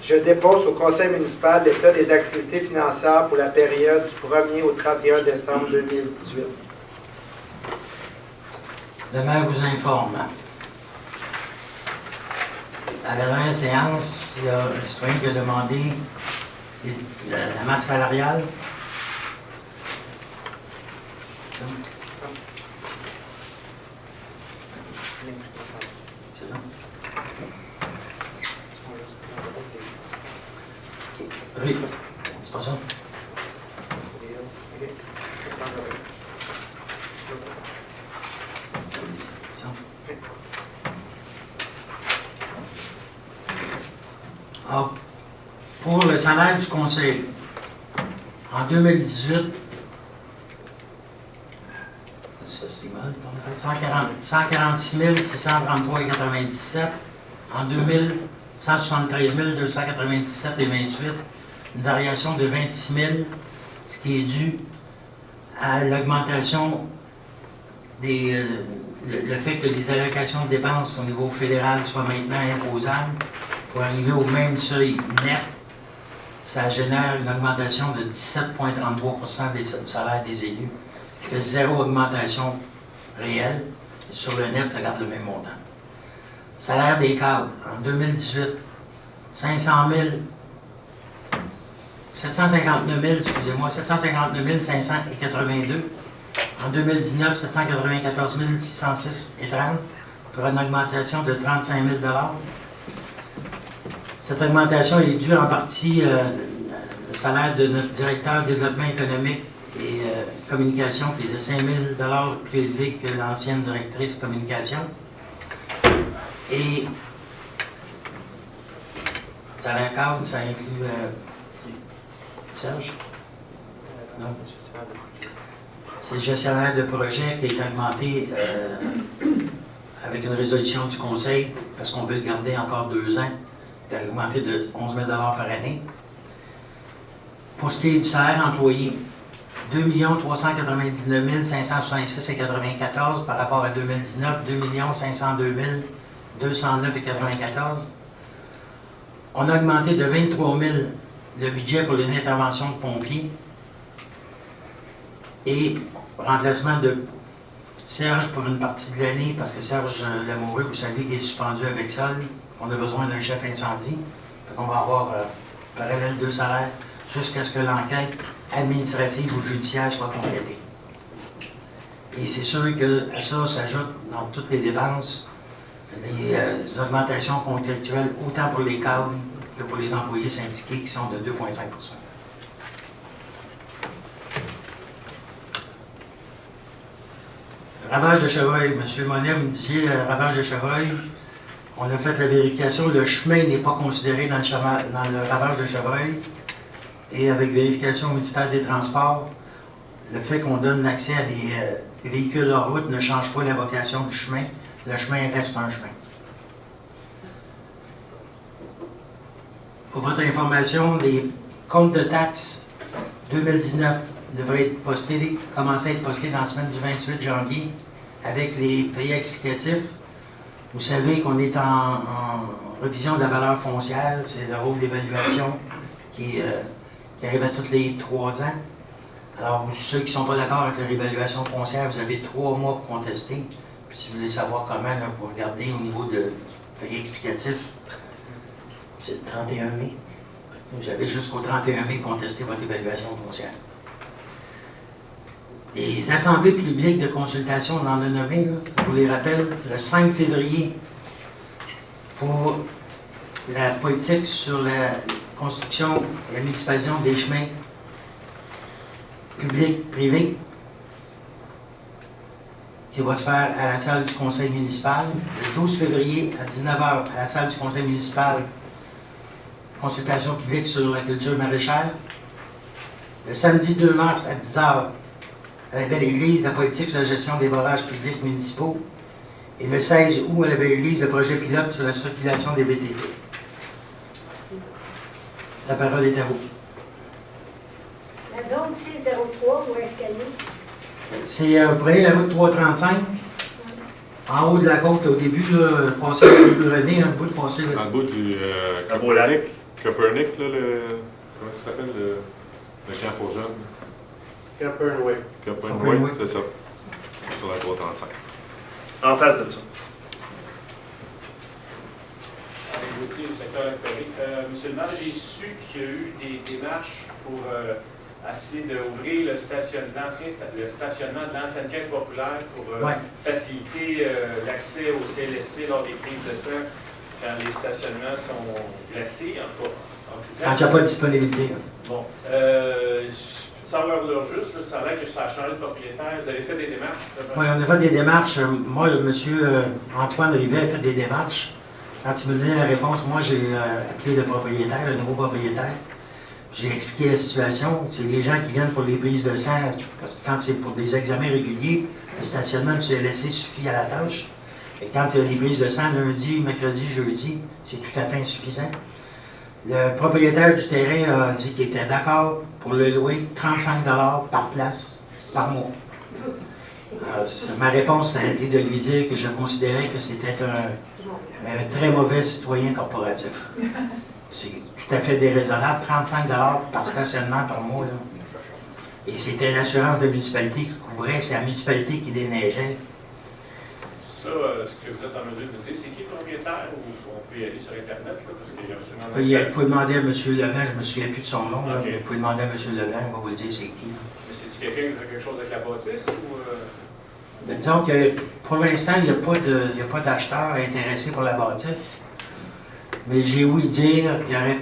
Je dépose au Conseil municipal l'état des activités financières pour la période du 1er au 31 décembre 2018. Le maire vous informe. À la dernière séance, il y a un citoyen qui a demandé la masse salariale. C'est là. Oui, c'est pas ça. Ça. Ah, pour le salaire du conseil, en 2018, ça c'est mal, 146 633,97. En 2000, 173 297,28. Une variation de 26 000, ce qui est dû à l'augmentation des... le fait que les allocations de dépenses au niveau fédéral soient maintenant imposables pour arriver au même seuil net. Ça génère une augmentation de 17,33 du salaire des élus, qui fait zéro augmentation réelle. Et sur le net, ça garde le même montant. Salaire des cadres, en 2018, 759 582. En 2019, 794 606,30 pour une augmentation de 35 000 $. Cette augmentation est due en partie au salaire de notre directeur de développement économique et communication, qui est de 5 000 $ plus élevé que l'ancienne directrice communication. Et salaire cadre, ça inclut Serge? Non. C'est le gestionnaire de projet qui est augmenté avec une résolution du conseil, parce qu'on veut le garder encore 2 ans. Il a augmenté de 11 000 $ par année. Pour ce qui est du salaire employé, 2 399 566,94 par rapport à 2019, 2 502 209,94. On a augmenté de 23 000 le budget pour les interventions de pompiers et remplacement de Serge pour une partie de l'année, parce que Serge Lamoureux, vous savez, qu'il est suspendu avec Sol. On a besoin d'un chef incendie. On va avoir parallèle 2 salaires jusqu'à ce que l'enquête administrative ou judiciaire soit complétée. Et c'est sûr que à ça s'ajoute dans toutes les dépenses les augmentations contractuelles, autant pour les cadres que pour les employés syndiqués, qui sont de 2,5 %. Ravage de chevreuil. M. Monet, vous me disiez, ravage de chevreuil. On a fait la vérification, le chemin n'est pas considéré dans le ravage de chevreuil. Et avec vérification au ministère des Transports, le fait qu'on donne l'accès à des véhicules hors route ne change pas la vocation du chemin. Le chemin reste un chemin. Pour votre information, les comptes de taxes 2019 devraient être postés, commencer à être postés dans la semaine du 28 janvier avec les feuillets explicatifs. Vous savez qu'on est en révision de la valeur foncière, c'est le rôle d'évaluation qui arrive à tous les 3 ans. Alors, ceux qui ne sont pas d'accord avec la réévaluation foncière, vous avez 3 mois pour contester. Puis si vous voulez savoir comment, là, vous regardez au niveau de feuillet explicatif, c'est le 31 mai. Vous avez jusqu'au 31 mai pour contester votre évaluation foncière. Les assemblées publiques de consultation, on en a nommé, là, je vous les rappelle, le 5 février pour la politique sur la construction et la municipalisation des chemins publics, privés, qui va se faire à la salle du conseil municipal. Le 12 février à 19h à la salle du conseil municipal, consultation publique sur la culture maraîchère. Le samedi 2 mars à 10h à la Belle-Église, la politique sur la gestion des barrages publics municipaux. Et le 16 août, à la Belle-Église, le projet pilote sur la circulation des VTT. La parole est à vous. La zone 603, où est-ce qu'elle est? C'est, vous prenez la route 335, en haut de la côte, au début, là, passer le René, un bout de passer. Dans le bout du Copernic. Copernic, là, comment ça s'appelle, le camp pour jeunes? Capernaum. Copernic, c'est ça. Sur la 335. en face de ça. Avec Gauthier, du secteur Lac-Perry. Monsieur le maire, j'ai su qu'il y a eu des démarches pour essayer d'ouvrir le stationnement de l'ancienne caisse populaire pour Ouais. faciliter l'accès au CLSC lors des prises de sang quand les stationnements sont placés, en tout cas. Quand il n'y a pas de disponibilité. Là. Bon, je peux savoir l'heure juste, là, ça a l'air que ça a changé de propriétaire. Vous avez fait des démarches? Oui, on a fait des démarches. Moi, le monsieur Antoine Rivet a fait des démarches. Quand il me donnait la réponse, moi, j'ai appelé le propriétaire, le nouveau propriétaire. J'ai expliqué la situation. C'est les gens qui viennent pour les prises de sang, parce que quand c'est pour des examens réguliers, le stationnement du CLSC suffit à la tâche. Et quand il y a des prises de sang lundi, mercredi, jeudi, c'est tout à fait insuffisant. Le propriétaire du terrain a dit qu'il était d'accord pour le louer 35 $ par place, par mois. Ma réponse a été de lui dire que je considérais que c'était un très mauvais citoyen corporatif. C'est tout à fait déraisonnable, 35 $ par stationnement par mois. Là. Et c'était l'assurance de la municipalité qui couvrait, c'est la municipalité qui déneigeait. Ça, ce que vous êtes en mesure de dire, c'est qui le propriétaire ou on peut y aller sur Internet? Là, parce qu'il y a sûrement... Vous pouvez demander à M. Leblanc, je ne me souviens plus de son nom, là, Okay. mais vous pouvez demander à M. Leblanc, il va vous le dire c'est qui. Mais c'est-tu quelqu'un qui fait quelque chose avec la bâtisse ou... Ben, disons que pour l'instant, il n'y a pas d'acheteur intéressé pour la bâtisse. Mais j'ai ouï dire qu'il y aurait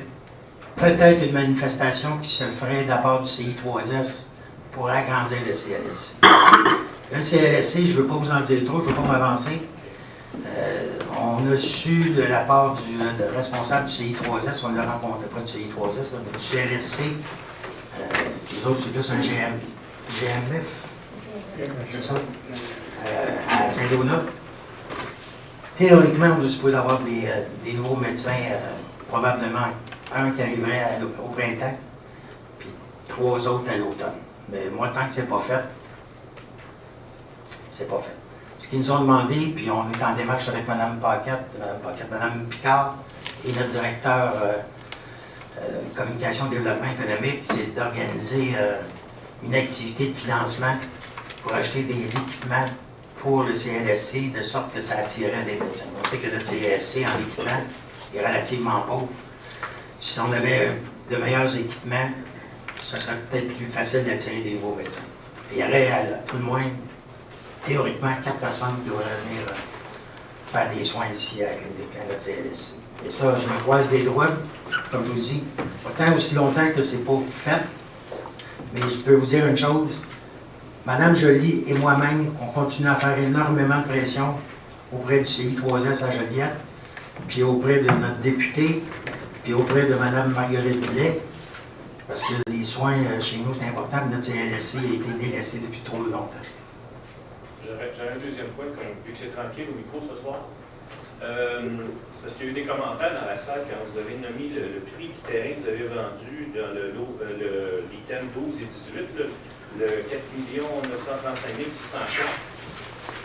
peut-être une manifestation qui se ferait de la part du CI3S pour agrandir le CLSC. Le CLSC, je ne veux pas vous en dire trop, je ne veux pas m'avancer. On a su de la part du responsable du CI3S, on ne l'a rencontré pas du CI3S, là, mais du CLSC, les autres, c'est plus un GMF, c'est ça, à Saint-Donat. Théoriquement, on est supposé avoir des nouveaux médecins, probablement un qui arriverait au printemps, puis 3 autres à l'automne. Mais moi, tant que c'est pas fait, c'est pas fait. Ce qu'ils nous ont demandé, puis on est en démarche avec Mme Mme Picard et notre directeur communication et développement économique, c'est d'organiser une activité de financement pour acheter des équipements pour le CLSC, de sorte que ça attirait des médecins. On sait que notre CLSC en équipement est relativement pauvre. Si on avait de meilleurs équipements, ça serait peut-être plus facile d'attirer des nouveaux médecins. Il y aurait à tout le moins, théoriquement, 4 personnes qui devraient venir faire des soins ici à la clinique, à notre CLSC. Et ça, je me croise des doigts, comme je vous dis, autant aussi longtemps que c'est pas fait. Mais je peux vous dire une chose, Mme Joly et moi-même, on continue à faire énormément de pression auprès du CI3S à Joliette, puis auprès de notre député, puis auprès de Mme Marguerite Blais, parce que les soins chez nous, c'est important, notre CLSC a été délaissé depuis trop longtemps. J'aurais un deuxième point, vu que c'est tranquille au micro ce soir. C'est parce qu'il y a eu des commentaires dans la salle quand vous avez nommé le prix du terrain que vous avez vendu dans l'item 12 et 18, le 4 935 604.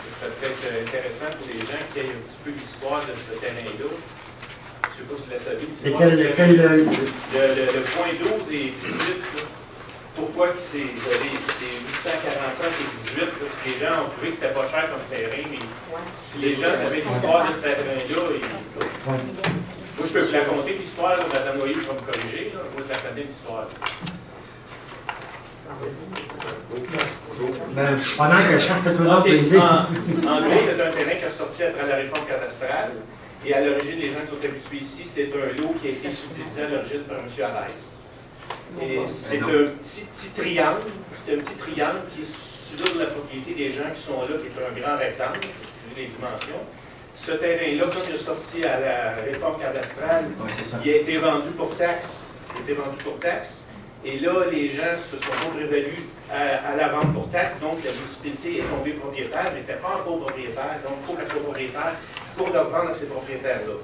Ce serait peut-être intéressant pour les gens qui aient un petit peu l'histoire de ce terrain-là. Je ne sais pas si vous la savez. C'est le point 12 et 18, là. Pourquoi c'est 845 et 18, là, parce que les gens ont trouvé que c'était pas cher comme terrain, mais si les gens savaient l'histoire de ce terrain-là, moi je peux vous la conter l'histoire, Mme Noyer va me corriger, là. Moi je la connais l'histoire. Ben, pendant que le chef fait tout le plaisir. En gros, c'est un terrain qui a sorti après la réforme cadastrale. Et à l'origine, les gens qui sont habitués ici, c'est un lot qui a été sous-utilisé à l'origine par M. Arès. Et c'est un petit triangle. C'est un petit triangle qui est sur la propriété des gens qui sont là, qui est un grand rectangle, vu les dimensions. Ce terrain-là, quand il est sorti à la réforme cadastrale, il a été vendu pour taxe. Et là, les gens se sont pas prévalus à la vente pour taxe, donc la municipalité est tombée propriétaire, mais n'était pas encore propriétaire, donc il faut la propriétaire pour le vendre à ces propriétaires-là.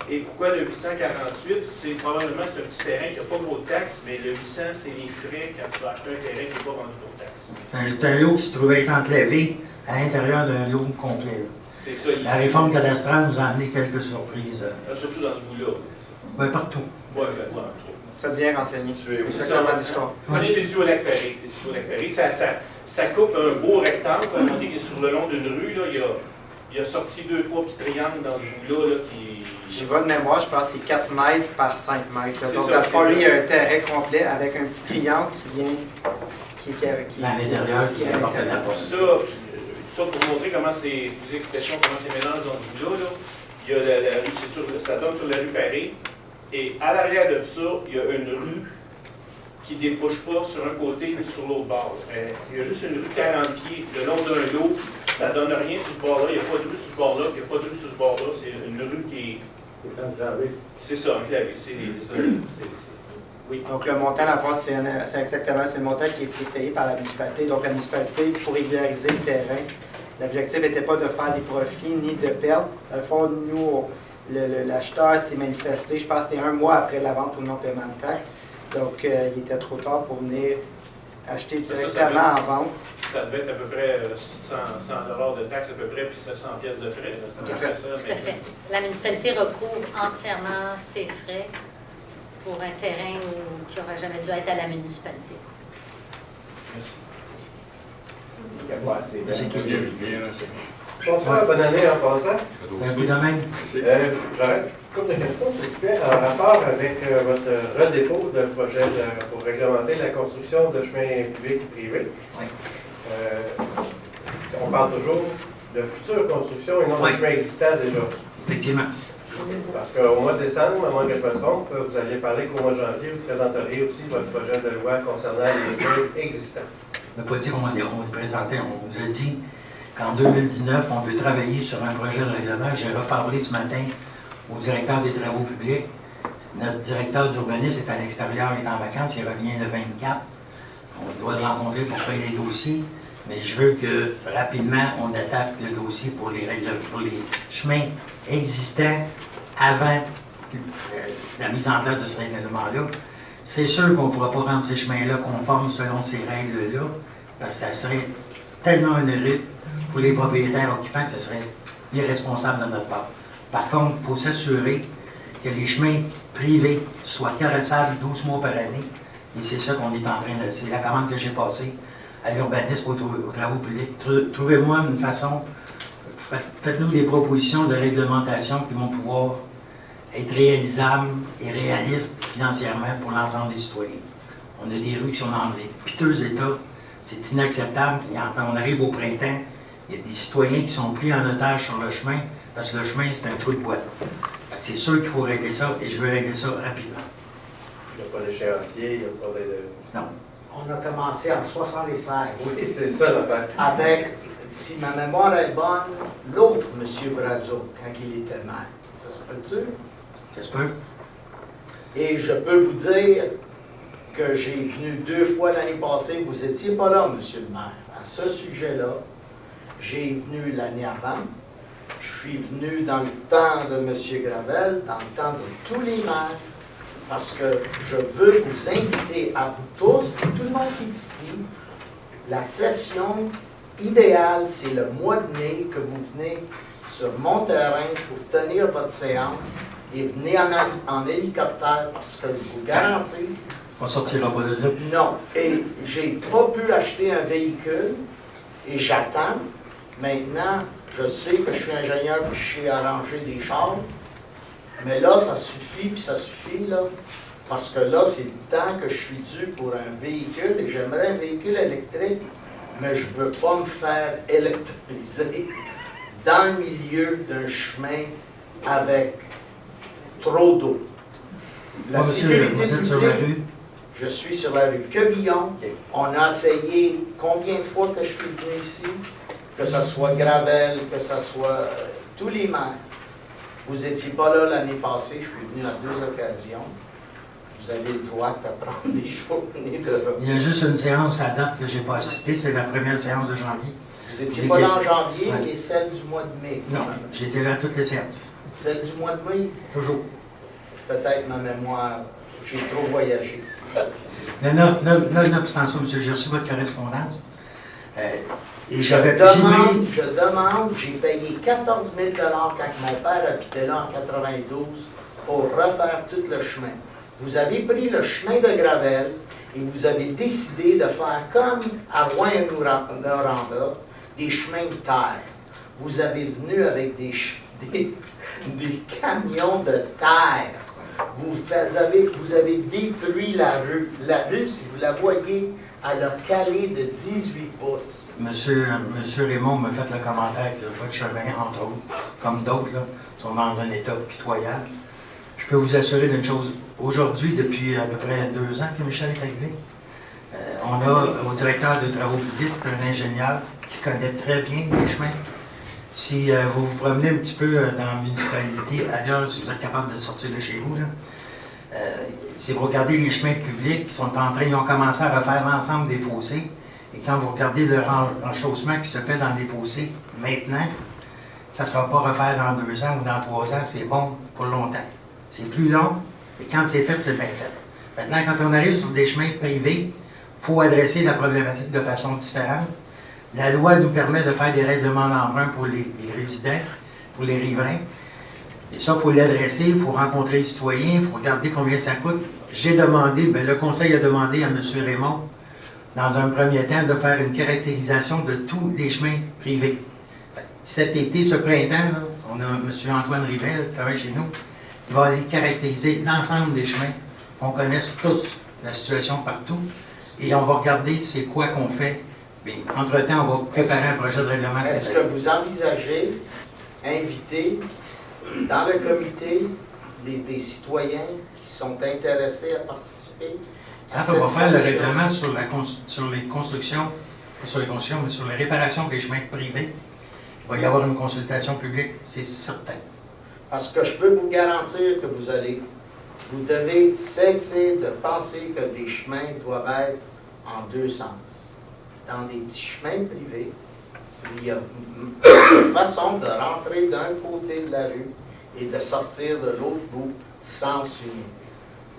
Et pourquoi le 848? C'est probablement un petit terrain qui n'a pas gros de taxes, mais le 800, c'est les frais quand tu vas acheter un terrain qui n'est pas vendu pour taxe. C'est un lot qui se trouvait être enclavé à l'intérieur d'un lot complet. C'est ça. La réforme cadastrale nous a amené quelques surprises. Surtout dans ce bout-là. Oui, partout. Oui, Ça devient renseigné. C'est exactement l'histoire. C'est dû au Lac-Perry. Ça coupe un beau rectangle, comme on dit, que sur le long d'une rue, là, il y a il a sorti 2-3 petits triangles dans ce bout-là là, qui... J'ai votre mémoire, je pense que c'est 4 mètres par 5 mètres. là. C'est Donc, ça, la c'est fois, vrai. il y a un terrain complet avec un petit triangle qui vient. À l'intérieur, qui est apporté la Pour porte. ça, pour montrer comment c'est, excusez l'expression, comment c'est mélangé dans ce bout-là, là, il y a la rue, c'est sur, ça donne sur la rue Paris, et à l'arrière de ça, il y a une rue qui ne débouche pas sur un côté ni sur l'autre bord. Il y a juste une rue de 40 pieds le long d'un lot, ça ne donne rien sur ce bord-là, il n'y a pas de rue sur ce bord-là, il n'y a pas de rue sur ce bord-là, c'est une rue qui est... C'est ça, enclavé, oui. Donc, le montant, la fois, c'est exactement c'est le montant qui est payé par la municipalité. Donc, la municipalité, pour régulariser le terrain, l'objectif n'était pas de faire des profits ni de perdre. Dans le fond, nous, l'acheteur s'est manifesté, je pense que c'était 1 mois après la vente pour non-paiement de taxes. Donc, il était trop tard pour venir acheter directement en vente. Ça devait être à peu près 100 $ de taxes à peu près, puis 700 pièces de frais. Là. Tout à fait. Tout à fait. La municipalité recouvre entièrement ses frais pour un terrain qui n'aurait jamais dû être à la municipalité. Merci. Monsieur Kézé. Bonsoir, bonne année en passant. Un coup de main. J'aurais une couple de questions, s'il vous plaît, en rapport avec votre redépôt de projet pour réglementer la construction de chemins publics et privés. Oui. On parle toujours de futures constructions et non Oui. de chemins existants déjà. Effectivement. Parce qu'au mois de décembre, à moins que je me trompe, vous alliez parler qu'au mois de janvier, vous présenteriez aussi votre projet de loi concernant les chemins existants. On n'a pas dit qu'on le présentait, on nous a dit qu'en 2019, on veut travailler sur un projet de règlement. J'ai reparlé ce matin au directeur des travaux publics. Notre directeur d'urbanisme est à l'extérieur, il est en vacances, il revient le 24. On doit le rencontrer pour faire les dossiers, mais je veux que rapidement, on attaque le dossier pour les chemins existants avant la mise en place de ce règlement-là. C'est sûr qu'on ne pourra pas rendre ces chemins-là conformes selon ces règles-là, parce que ça serait tellement onéreux pour les propriétaires occupants que ce serait irresponsable de notre part. Par contre, il faut s'assurer que les chemins privés soient carrossables 12 mois par année, et c'est ça qu'on est en train de... C'est la commande que j'ai passée à l'urbanisme, aux travaux publics. Trouvez-moi une façon, faites-nous des propositions de réglementation qui vont pouvoir être réalisables et réalistes financièrement pour l'ensemble des citoyens. On a des rues qui sont dans des piteux états, c'est inacceptable. On arrive au printemps, il y a des citoyens qui sont pris en otage sur le chemin, parce que le chemin, c'est un trou de boîte. C'est sûr qu'il faut régler ça, et je veux régler ça rapidement. Il n'y a pas d'échéancier, il n'y a pas de... Non. On a commencé en 76. Oui, c'est ça l'affaire. Avec, si ma mémoire est bonne, l'autre M. Brazo, quand il était maire. Ça se peut-tu? Ça se peut? Et je peux vous dire que j'ai venu 2 fois l'année passée. Vous n'étiez pas là, M. le maire. À ce sujet-là, j'ai venu l'année avant. Je suis venu dans le temps de M. Gravel, dans le temps de tous les maires, parce que je veux vous inviter à vous tous, et tout le monde qui est ici, la session idéale, c'est le mois de mai que vous venez sur mon terrain pour tenir votre séance et venez en hélicoptère, parce que je vous garantis... On ne sortira pas de là. Non. Et j'ai pas pu acheter un véhicule, et j'attends. Maintenant, je sais que je suis ingénieur et je sais arranger des chars, mais là, ça suffit, puis ça suffit, là, parce que là, c'est le temps que je suis dû pour un véhicule, et j'aimerais un véhicule électrique, mais je ne veux pas me faire électriser dans le milieu d'un chemin avec trop d'eau. La Moi, monsieur, sécurité vous êtes sur la publique, rue. je suis sur la rue Quevillon. On a essayé combien de fois que je suis venu ici, que ce soit Gravel, que ce soit tous les maires. Vous n'étiez pas là l'année passée, je suis venu à 2 occasions. Vous avez le droit de prendre des journées de... Il y a juste une séance à date que je n'ai pas assistée, c'est la première séance de janvier. Vous n'étiez pas là en janvier, Ouais. et celle du mois de mai. Non, j'étais là à toutes les séances. Celle du mois de mai, Toujours. peut-être ma mémoire, j'ai trop voyagé. Nonobstant ça, monsieur, j'ai reçu votre correspondance. Et Je demande, j'ai payé 14 000 $ quand mon père habitait là en 92 pour refaire tout le chemin. Vous avez pris le chemin de Gravel et vous avez décidé de faire comme à Rouyn-Noranda, des chemins de terre. vous avez venu avec des camions de terre. Vous avez détruit la rue. La rue, si vous la voyez, elle a calé de 18 pouces. Monsieur Raymond me fait le commentaire que votre chemin, entre autres, comme d'autres, là, sont dans un état pitoyable. Je peux vous assurer d'une chose. Aujourd'hui, depuis à peu près 2 ans que Michel est arrivé, on a au directeur de travaux publics, c'est un ingénieur qui connaît très bien les chemins. Si vous vous promenez un petit peu dans la municipalité, ailleurs, si vous êtes capable de sortir de chez vous, là, si vous regardez les chemins publics, ils ont commencé à refaire l'ensemble des fossés. Et quand vous regardez le renchaussement qui se fait dans les fossés maintenant, ça ne sera pas refaire dans 2 ans ou dans 3 ans, c'est bon pour longtemps. C'est plus long, et quand c'est fait, c'est bien fait. Maintenant, quand on arrive sur des chemins privés, il faut adresser la problématique de façon différente. La loi nous permet de faire des règlements d'emprunt pour les résidents, pour les riverains. Et ça, il faut l'adresser, il faut rencontrer les citoyens, il faut regarder combien ça coûte. J'ai demandé, le conseil a demandé à M. Raymond, dans un premier temps, de faire une caractérisation de tous les chemins privés. Cet été, ce printemps, là, on a M. Antoine Rivel qui travaille chez nous, il va aller caractériser l'ensemble des chemins, qu'on connaisse tous la situation partout, et on va regarder c'est quoi qu'on fait. Entre-temps, on va préparer un projet de règlement. Est-ce que vous envisagez inviter dans le comité des citoyens qui sont intéressés à participer? Quand on va faire le règlement sur les constructions, pas sur les constructions, mais sur les réparations des chemins privés, il va y avoir une consultation publique, c'est certain. Parce que je peux vous garantir que vous devez cesser de penser que des chemins doivent être en 2 sens. Dans des petits chemins privés, il y a une façon de rentrer d'un côté de la rue et de sortir de l'autre bout sans s'unir.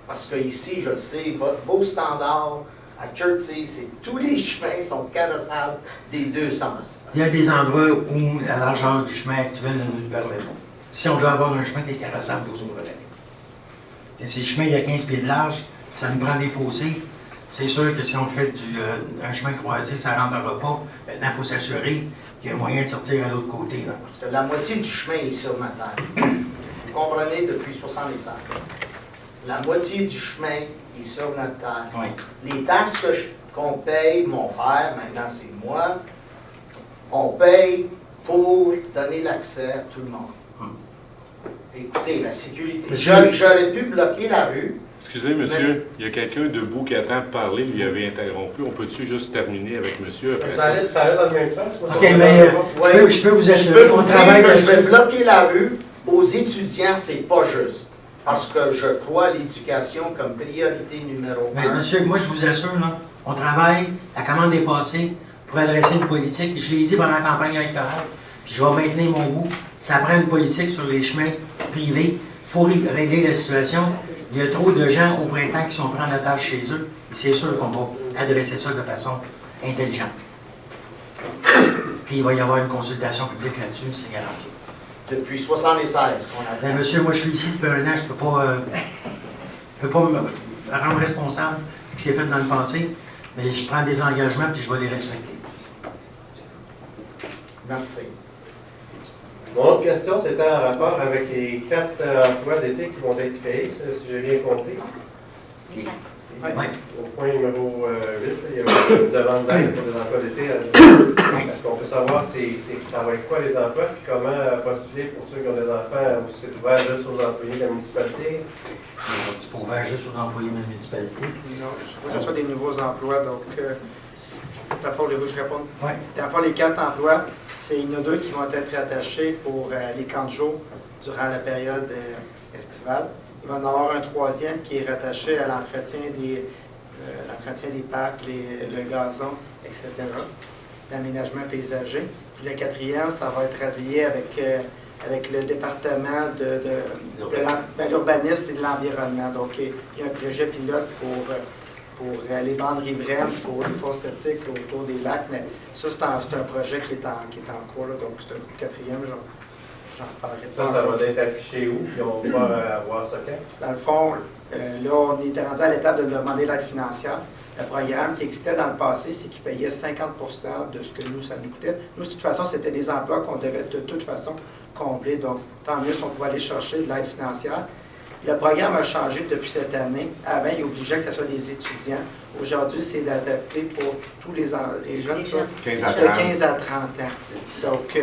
Parce que ici, je le sais, vos standards à Chertsey, c'est tous les chemins sont carrossables des 2 sens. Il y a des endroits où la largeur du chemin actuel ne nous le permet pas. Si on doit avoir un chemin qui est carrossable aux autres relais. Si le chemin il y a 15 pieds de large, ça nous prend des fossés. C'est sûr que si on fait un chemin croisé, ça ne rentrera pas. Maintenant, il faut s'assurer qu'il y a moyen de sortir à l'autre côté. Là. Parce que la moitié du chemin est sur ma terre. Vous comprenez, depuis 76. La moitié du chemin est sur notre terre. Oui. Les taxes qu'on paye, mon père, maintenant c'est moi, on paye pour donner l'accès à tout le monde. Écoutez, la sécurité. J'aurais pu bloquer la rue. Excusez, monsieur, il y a quelqu'un debout qui attend de parler, lui avait interrompu. On peut-tu juste terminer avec monsieur après ça? Ça allait dans le même sens? OK, mais je peux vous assurer qu'on travaille là-dessus. Je vais bloquer la rue aux étudiants, c'est pas juste. Parce que je crois l'éducation comme priorité numéro 1. Mais monsieur, moi je vous assure, là, on travaille, la commande est passée pour adresser une politique. Je l'ai dit pendant la campagne électorale, puis je vais maintenir mon goût. Ça prend une politique sur les chemins privés. Il faut régler la situation. Il y a trop de gens au printemps qui sont pris en otage chez eux. Et c'est sûr qu'on va adresser ça de façon intelligente. Puis il va y avoir une consultation publique là-dessus, c'est garanti. Depuis 76 qu'on a. Ben, monsieur, moi je suis ici depuis 1 an, je peux pas me rendre responsable de ce qui s'est fait dans le passé, mais je prends des engagements et je vais les respecter. Merci. Mon autre question, c'était en rapport avec les 4 emplois d'été qui vont être créés, si j'ai bien compris. Oui. Au point numéro 8, il y a une demande d'aide pour des emplois d'été. Est-ce qu'on peut savoir ça va être quoi les emplois, puis comment postuler pour ceux qui ont des enfants, ou si c'est ouvert juste aux employés de la municipalité? C'est pas ouvert juste aux employés de la municipalité. Non, je crois que ce soit des nouveaux emplois, donc d'abord, voulez-vous que je réponde? Oui. D'abord, les 4 emplois, il y en a 2 qui vont être rattachés pour les camps de jour durant la période estivale. Il va y en avoir un 3e qui est rattaché à l'entretien des parcs, le gazon, etc., l'aménagement paysager. Puis le 4e, ça va être relié avec le département de l'urbanisme et de l'environnement. Donc, il y a un projet pilote pour les bandes riveraines, pour les fosses septiques autour des lacs. Mais ça, c'est un projet qui est en cours, là, donc c'est un 4e, j'en reparlerai Ça, pas. ça va être affiché où, puis on va avoir ça quand? Dans le fond, là, on était rendu à l'étape de demander l'aide financière. Le programme qui existait dans le passé, c'est qu'il payait 50% de ce que nous, ça nous coûtait. Nous, de toute façon, c'était des emplois qu'on devait de toute façon combler. Donc, tant mieux si on pouvait aller chercher de l'aide financière. Le programme a changé depuis cette année. Avant, il obligeait que ce soit des étudiants. Aujourd'hui, c'est adapté pour tous les jeunes, Les jeunes. 15 à de 30. 15 à 30 ans. Donc,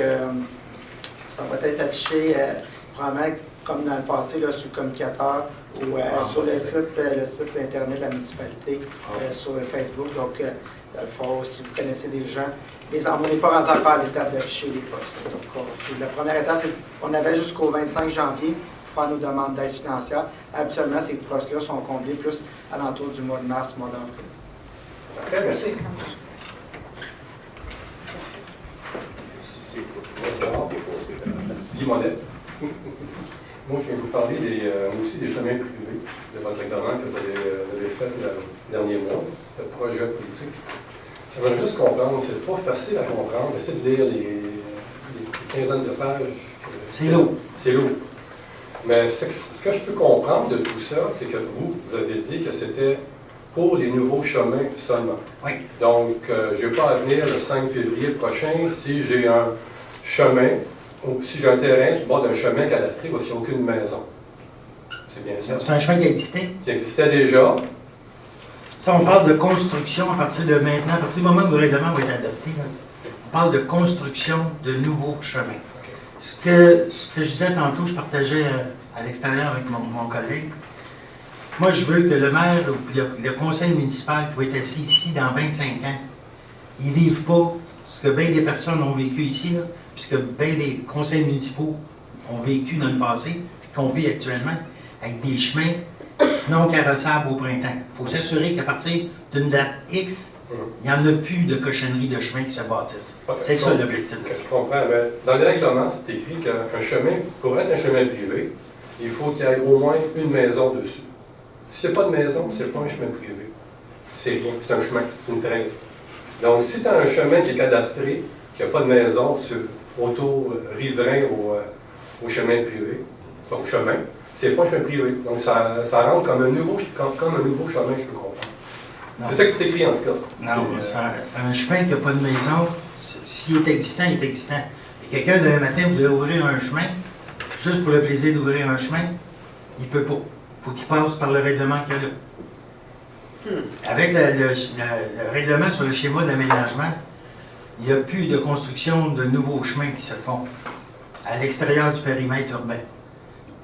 ça va être affiché probablement comme dans le passé là, sur le communicateur ou sur le site Internet de la municipalité, sur Facebook. Donc, dans le fond, si vous connaissez des gens, on n'est pas rendu encore à l'étape d'afficher les postes. Donc, la première étape, c'est qu'on avait jusqu'au 25 janvier pour faire nos demandes d'aide financière. Habituellement, ces postes-là sont comblés plus alentour du mois de mars, mois d'avril. Très merci. Bonsoir. Guy Monnet. Moi, je vais vous parler aussi des chemins privés de votre règlement que vous avez fait le dernier mois, le projet politique. J'aimerais juste comprendre, c'est pas facile à comprendre, essayez de lire les quinzaines de pages. C'est lourd. C'est lourd. Mais ce que je peux comprendre de tout ça, c'est que vous avez dit que c'était pour les nouveaux chemins seulement. Oui. Donc, je n'ai pas à venir le 5 février prochain si j'ai un chemin, ou si j'ai un terrain sur le bord d'un chemin cadastré où il n'y a aucune maison. C'est bien ça. C'est un chemin qui existait. Qui existait déjà. Ça, on parle de construction à partir de maintenant, à partir du moment où le règlement va être adopté. Là, on parle de construction de nouveaux chemins. Ce que je disais tantôt, je partageais à l'extérieur avec mon collègue. Moi, je veux que le maire ou le conseil municipal qui va être assis ici dans 25 ans, ils ne vivent pas ce que bien des personnes ont vécu ici, là, puisque bien des conseils municipaux ont vécu dans le passé, qu'on vit actuellement, avec des chemins non carrossables au printemps. Il faut s'assurer qu'à partir d'une date X, il n'y en a plus de cochonneries de chemins qui se bâtissent. C'est ça l'objectif. Je comprends, mais dans le règlement, c'est écrit qu'un chemin, pour être un chemin privé, il faut qu'il y ait au moins une maison dessus. Si il n'y a pas de maison, ce n'est pas un chemin privé. C'est rien, c'est un chemin, une traîne. Donc, si tu as un chemin qui est cadastré, qui n'a pas de maison autour riverain au chemin privé, au chemin, c'est pas un chemin privé. Donc, ça rentre comme un nouveau chemin, je peux comprendre. C'est ça que c'est écrit en tout cas. Non, un chemin qui n'a pas de maison, s'il est existant, il est existant. Et quelqu'un, demain matin, voudrait ouvrir un chemin, juste pour le plaisir d'ouvrir un chemin, il ne peut pas. Il faut qu'il passe par le règlement qu'il y a là. Avec le règlement sur le schéma d'aménagement, il n'y a plus de construction de nouveaux chemins qui se font à l'extérieur du périmètre urbain.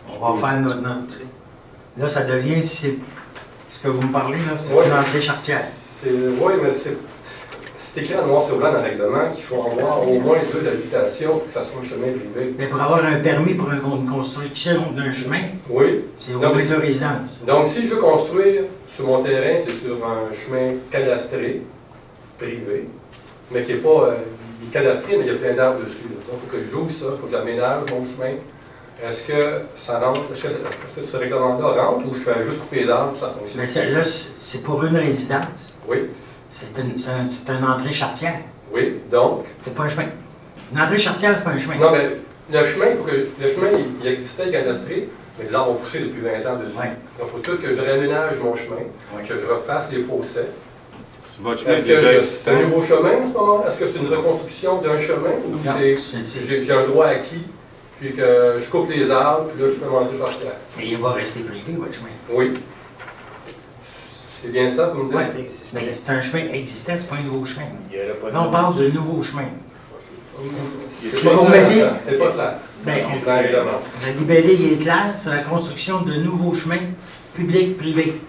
On va faire notre note. Là, ça devient, si c'est ce que vous me parlez, là, c'est une entrée charretière. Oui, mais c'est écrit en noir sur blanc dans le règlement qu'il faut avoir au moins 2 habitations pour que ça soit un chemin privé. Mais pour avoir un permis pour une construction d'un chemin, oui, c'est au moins de résidence. Donc, si je veux construire sur mon terrain, qui est sur un chemin cadastré, privé, mais qui n'est pas il est cadastré, mais il y a plein d'arbres dessus. Là. Donc, il faut que j'ouvre ça, il faut que j'aménage mon chemin. Est-ce que ça rentre, est-ce que ce règlement-là rentre ou je fais juste couper les arbres et ça fonctionne? Mais là, c'est pour une résidence. Oui. C'est une entrée charretière. Oui, donc. C'est pas un chemin. Une entrée charretière, c'est pas un chemin. Non, mais le chemin, il existait cadastré, mais les arbres ont poussé depuis 20 ans dessus. Ouais. Donc, il faut tout que je réaménage mon chemin, que je refasse les fossés. Votre chemin Est-ce est déjà que existant. c'est un nouveau chemin en ce moment? Est-ce que c'est une reconstruction d'un chemin ou j'ai un droit acquis, puis que je coupe les arbres, puis là, je fais mon entrée charretière? Mais il va rester privé, votre chemin. Oui. C'est bien ça, vous me dites? Oui, mais c'est un chemin existant, c'est pas un nouveau chemin. Il y aurait pas de Là, on parle de nouveau chemin. C'est Si pas vous clair, mettez, c'est pas clair. ben, Dans le règlement. le libellé il est clair, c'est la construction de nouveaux chemins publics-privés.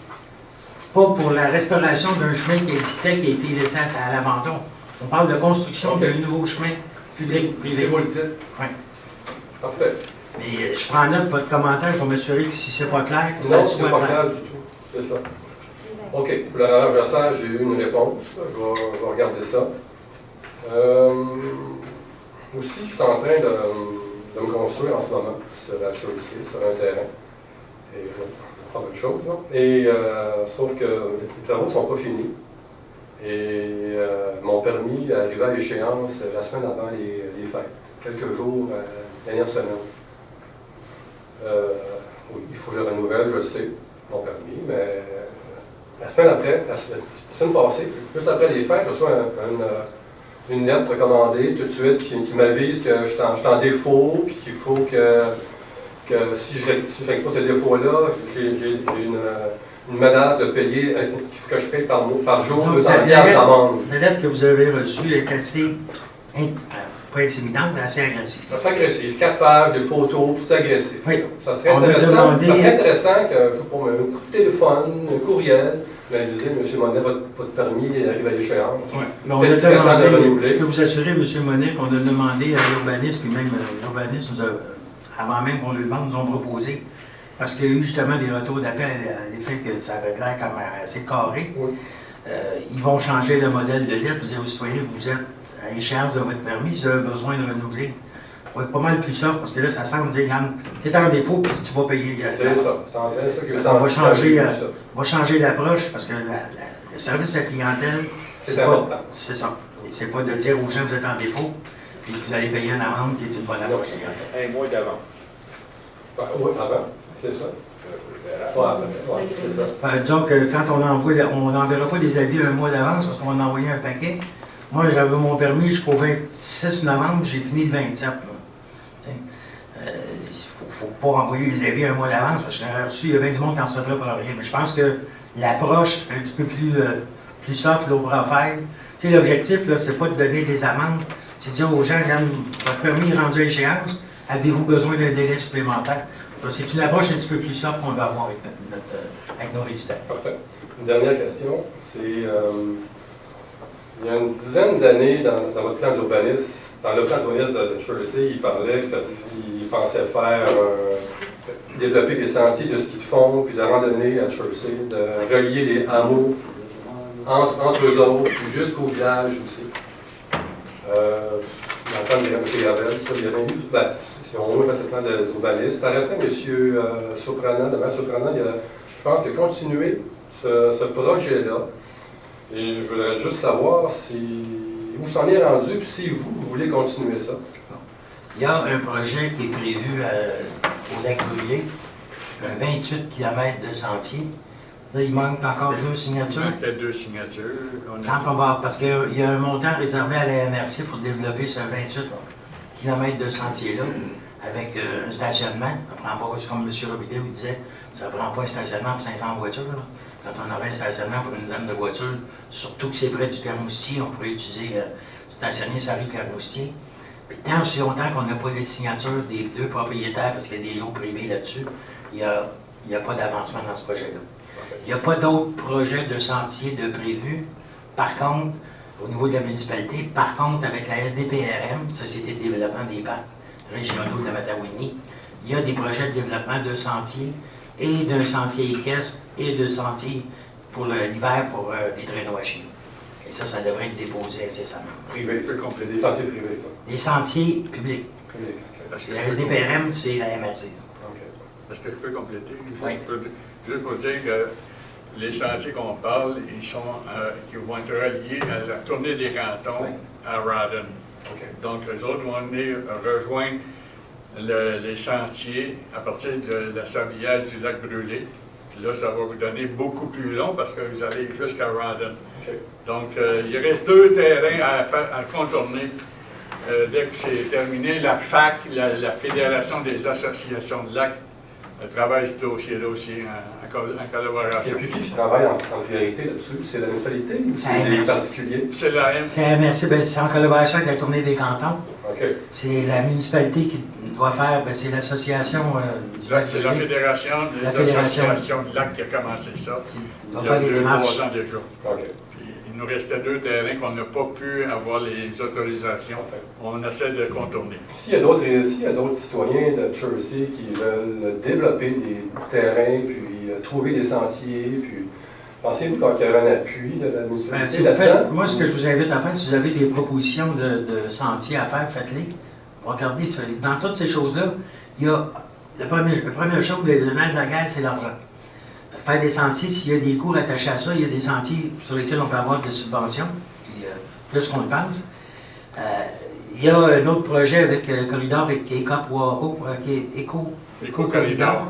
Pas pour la restauration d'un chemin qui existait, qui a été laissé à l'abandon. On parle de construction d'un nouveau chemin public-privé. C'est vous le dites? Oui. Parfait. Mais je prends note de votre commentaire, je vais m'assurer que si c'est pas clair, que ça Non, soit c'est pas clair. clair du tout. C'est ça. OK. Pour le rallonge à ça, j'ai eu une réponse. Je vais regarder ça. Aussi, je suis en train de me construire en ce moment sur la chaussée, sur un terrain. Et pas même chose. Hein. Et sauf que les travaux ne sont pas finis. Et mon permis est arrivé à l'échéance la semaine avant les fêtes. quelques jours, dernière semaine. Oui, il faut que je renouvelle, je sais, mon permis, mais la semaine après, la semaine passée, juste après les fêtes, je reçois une lettre recommandée tout de suite qui m'avise que je suis en défaut, puis qu'il faut que si je règle pas ce défaut-là, j'ai une menace de payer, qu'il faut que je paye par jour Donc, 200 $ d'amende. La lettre que vous avez reçue est assez, pas intimidante, mais assez agressive. C'est agressif, 4 pages, des photos, tout agressif. Oui. Ça serait On a intéressant, demandé- ça serait intéressant que je vous promets un coup de téléphone, un courriel, m'aviser, M. Monet, votre permis arrive à l'échéance. Oui. Mais on a Peut-être c'est le temps de demandé, renouveler. je peux vous assurer, M. Monet, qu'on a demandé à l'urbanisme, puis même l'urbanisme nous a, avant même qu'on le demande, nous ont proposé, parce qu'il y a eu justement des retours d'appel à l'effet que ça avait l'air comme assez carré. Oui. Ils vont changer le modèle de lettre, vous dire aux citoyens, vous êtes à échéance de votre permis, si vous avez besoin de renouveler. On va être pas mal plus soft, parce que là, ça semble dire, regarde, t'es en défaut, puis tu vas payer. C'est ça, c'est en fait ça que je On va changer, ça. on va changer l'approche, parce que le service à la clientèle, C'est pas- important. C'est ça. Et c'est pas de dire aux gens, vous êtes en défaut, puis vous allez payer une amende qui est une bonne approche clientèle. Un mois d'avant. Oui, avant, c'est ça. Ouais, ouais, c'est ça. Disons que quand on n'enverra pas des avis un mois d'avance, parce qu'on va en envoyer un paquet. Moi, j'avais mon permis jusqu'au 26 novembre, j'ai fini le 27. Il ne faut pas envoyer les avis un mois d'avance, parce que j'ai reçu, il y a bien du monde qui en souffrait pour rien. Mais je pense que l'approche un petit peu plus soft, là, au profil, tu sais, l'objectif, là, c'est pas de donner des amendes, c'est de dire aux gens, regarde, votre permis est rendu à échéance, avez-vous besoin d'un délai supplémentaire? Donc, c'est une approche un petit peu plus soft qu'on va avoir avec nos résidents. Parfait. Une dernière question, c'est il y a une dizaine d'années, dans votre plan d'urbanisme, dans le plan d'urbanisme de Chelsea, il parlait qu'il pensait faire développer des sentiers de ski de fond puis de randonnée à Chelsea, de relier les hameaux entre eux autres, puis jusqu'au village aussi. Dans le plan de M. Gravel, ça, il y avait eu, si on veut faire le plan d'urbanisme, par après, M. Soprano, je pense qu'il a continué ce projet-là. Et je voudrais juste savoir où s'en est rendu, puis si vous voulez continuer ça. Il y a un projet qui est prévu au lac Brûlé, un 28 km de sentier. Là, il manque encore 2 signatures. Il manquait 2 signatures. Parce qu'il y a un montant réservé à la MRC pour développer ce 28 km de sentier-là, avec un stationnement. Ça prend pas, comme M. Robideau disait, ça ne prend pas un stationnement pour 500 voitures. Là. Quand on aurait un stationnement pour une dizaine de voitures, surtout que c'est près du Clermoustier, on pourrait utiliser stationner sur la rue Clermoustier. Puis tant aussi longtemps qu'on n'a pas les signatures des 2 propriétaires, parce qu'il y a des lots privés là-dessus, il n'y a pas d'avancement dans ce projet-là. Il n'y a pas d'autres projets de sentiers de prévus. Par contre, au niveau de la municipalité, par contre, avec la SDPRM, Société de développement des parcs régionaux de la Matawini, il y a des projets de développement de sentiers et d'un sentier équestre et de sentiers pour l'hiver pour des traîneaux à chien. Et ça devrait être déposé incessamment. Privé, c'est compléter. Des sentiers privés, ça. Des sentiers publics. Public, OK. Parce que la SDPRM, c'est la MRC. OK. Est-ce que je peux compléter? Oui. Juste pour dire que les sentiers qu'on parle, qui vont être reliés à la tournée des cantons à Rawdon. OK. Donc, les autres vont venir rejoindre les sentiers à partir de la sablière du lac Brûlé. Puis là, ça va vous donner beaucoup plus long parce que vous allez jusqu'à Rawdon. OK. Donc, il reste 2 terrains à contourner. Dès que c'est terminé, la FAC, la Fédération des associations de lacs, travaille ce dossier-là aussi en collaboration. Et puis qui travaille en priorité là-dessus? C'est la municipalité ou C'est c'est des MRC. particuliers? C'est la M. C'est la MRC, ben, c'est en collaboration avec la tournée des cantons. OK. C'est la municipalité qui doit faire, ben, c'est l'association du lac C'est la Brûlé Fédération des La Fédération. associations de lacs qui a commencé ça. qui doit Il y faire a des 2-3 démarches. ans déjà. OK. Puis, il nous restait 2 terrains qu'on n'a pas pu avoir les autorisations. On essaie de contourner. S'il y a d'autres citoyens de Chelsea qui veulent développer des terrains, puis trouver des sentiers, puis pensez-vous qu'il y aura un appui de la municipalité Si vous là-dedans? faites, moi, ce que je vous invite à faire, si vous avez des propositions de sentiers à faire, faites-les. Regardez, dans toutes ces choses-là, il y a la première chose, le nerf de la guerre, c'est l'argent. Faire des sentiers, s'il y a des coûts attachés à ça, il y a des sentiers sur lesquels on peut avoir des subventions, puis, plus qu'on le pense. Il y a un autre projet avec le corridor avec Éco-Poireau, Éco-Corridor,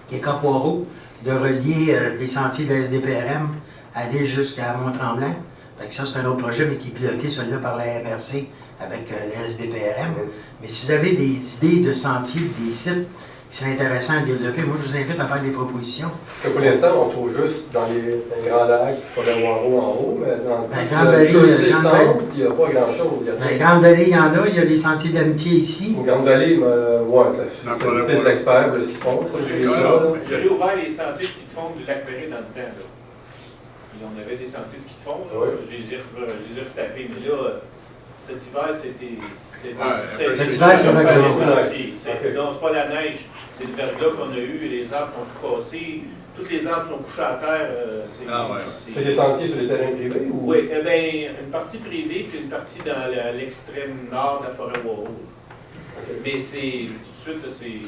Éco-Poireau, de relier les sentiers de la SDPRM aller jusqu'à Mont-Tremblant. Fait que ça, c'est un autre projet, mais qui est piloté, celui-là, par la MRC avec la SDPRM. Mais si vous avez des idées de sentiers, des sites qui seraient intéressants à développer, moi, je vous invite à faire des propositions. Parce que pour l'instant, on trouve juste dans les Grands Lacs, Forêt-Waro en haut, mais dans La Grande Vallée, il n'y a pas grand-chose. Dans la Grande Vallée, il y en a. Il y a des sentiers d'amitié ici. Au Grande Vallée, ouais, c'est des experts de ce qu'ils font. J'ai réouvert les sentiers de ski de fond du lac Perret dans le temps. Là. On avait des sentiers de ski de fond, là. Je les ai retapés. Mais là, cet hiver, c'était. Cet hiver, c'est vrai les sentiers. Non, c'est pas la neige. C'est le verglas qu'on a eu. Les arbres sont tout cassés. Tous les arbres sont couchés à terre. C'est des sentiers sur les terrains privés ou? Oui, une partie privée puis une partie dans l'extrême nord de la forêt Waro. Mais c'est, je dis tout de suite,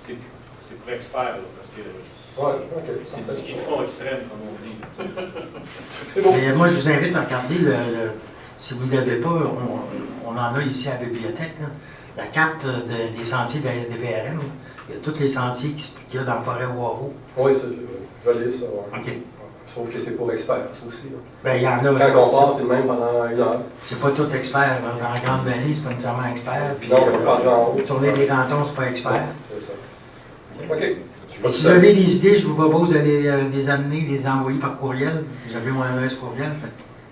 c'est pour experts, là, parce que c'est du ski de fond extrême, comme on dit. Mais moi, je vous invite à regarder, si vous ne l'avez pas, on en a ici à la bibliothèque, là, la carte des sentiers de la SDVRM. Il y a tous les sentiers qu'il y a dans la forêt Waro. Oui, je vais lire ça. Ouais. OK. Sauf que c'est pour experts, ça aussi. Là. Ben, il y en a. Quand on part, c'est le même pendant une heure. C'est pas tout expert. Dans la Grande Vallée, c'est pas nécessairement expert. Puis, non, on parle en haut. Tourner des cantons, c'est pas expert. C'est ça. OK. Si vous avez des idées, je vous propose de les amener, les envoyer par courriel. Vous avez mon adresse courriel.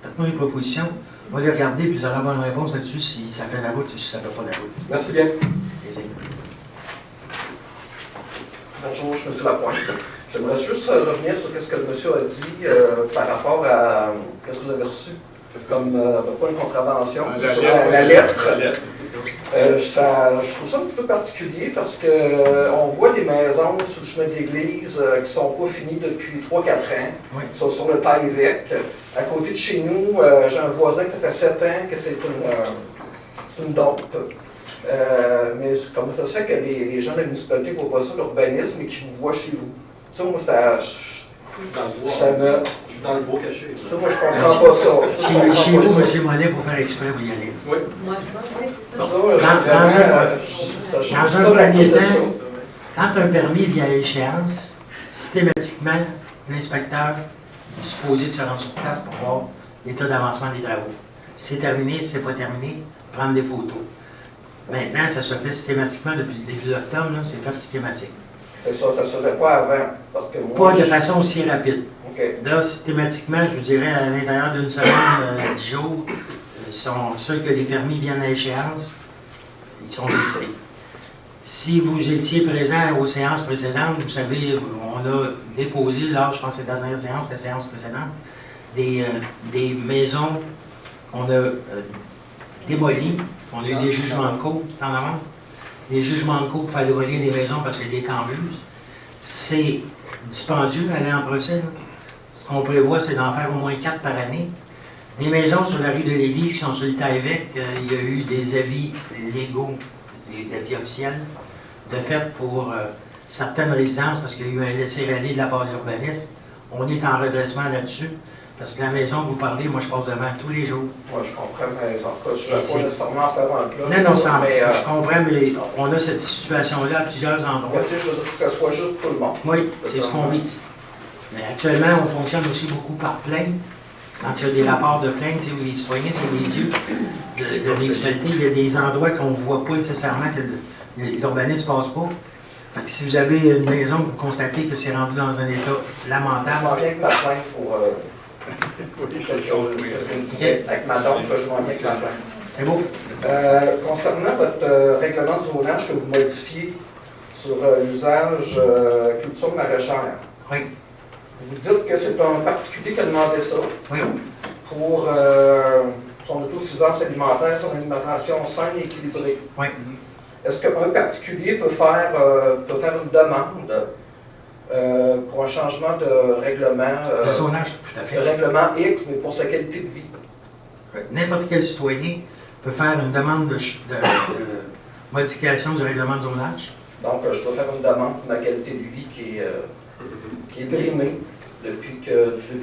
Faites-moi des propositions. On va les regarder, puis vous allez avoir une réponse là-dessus si ça fait la route ou si ça ne fait pas la route. Merci bien. Plaisir. Bonjour, je suis M. Lapointe. J'aimerais juste revenir sur ce que le monsieur a dit par rapport à ce que vous avez reçu comme pas une contravention sur la lettre. Je trouve ça un petit peu particulier parce qu'on voit des maisons sous le chemin de l'église qui ne sont pas finies depuis 3-4 ans, qui sont sur le taille-évêque. À côté de chez nous, j'ai un voisin que ça fait 7 ans que c'est une dope. Mais comment ça se fait que les gens de la municipalité ne voient pas ça, l'urbanisme, et qu'ils vous voient chez vous? Ça, moi, ça me... Je suis dans le bois caché. Ça, moi, je comprends pas ça. Chez vous, M. Monet, il faut faire exprès pour y aller. Oui. Moi, je pense que c'est ça. Dans un premier temps, quand un permis vient à échéance, systématiquement, l'inspecteur est supposé de se rendre sur place pour voir l'état d'avancement des travaux. Si c'est terminé, si c'est pas terminé, prendre des photos. Maintenant, ça se fait systématiquement depuis le début d'octobre, c'est fait systématique. C'est ça, ça ne se faisait pas avant. Parce que moi, pas de façon aussi rapide. Okay. Là, systématiquement, je vous dirais, à l'intérieur d'une semaine, 10 jours, ceux que les permis viennent à échéance, ils sont visités. Si vous étiez présent aux séances précédentes, vous savez, on a déposé, là, je pense que c'est la dernière séance, la séance précédente, des maisons qu'on a démolies. On a eu des jugements de cour en avant. Les jugements de cour pour faire démolir des maisons parce que c'est des cambuses. C'est dispendieux d'aller en procès. Là. Ce qu'on prévoit, c'est d'en faire au moins 4 par année. Des maisons sur la rue de l'Église qui sont sur le Taille-Évêque, il y a eu des avis légaux, des avis officiels, de fait pour certaines résidences parce qu'il y a eu un laisser-aller de la part de l'urbaniste. On est en redressement là-dessus. Parce que la maison que vous parlez, moi je passe devant tous les jours. Moi je comprends, mais en tout cas, je ne vais pas nécessairement faire un plan. Non, je comprends, mais on a cette situation-là à plusieurs endroits. Tu sais, je veux dire que ça soit juste pour le monde. Oui, c'est ce qu'on vise. Mais actuellement, on fonctionne aussi beaucoup par plainte. Quand il y a des rapports de plainte, où les citoyens, c'est les yeux de municipalité, il y a des endroits qu'on ne voit pas nécessairement que l'urbanisme ne passe pas. Fait que si vous avez une maison, vous constatez que c'est rendu dans un état lamentable. Je m'en viens avec ma plainte pour... Avec ma dame, je m'en viens avec ma plainte. C'est beau. Concernant votre règlement de zonage que vous modifiez sur l'usage culture maraîchère, oui. Vous dites que c'est un particulier qui a demandé ça oui. Pour son autosuffisance alimentaire, son alimentation saine et équilibrée. Oui. Est-ce qu'un particulier peut faire une demande pour un changement de règlement? De zonage, tout à fait. De règlement X, mais pour sa qualité de vie. N'importe quel citoyen peut faire une demande de modification du règlement de zonage. Donc, je dois faire une demande pour ma qualité de vie qui est brimée depuis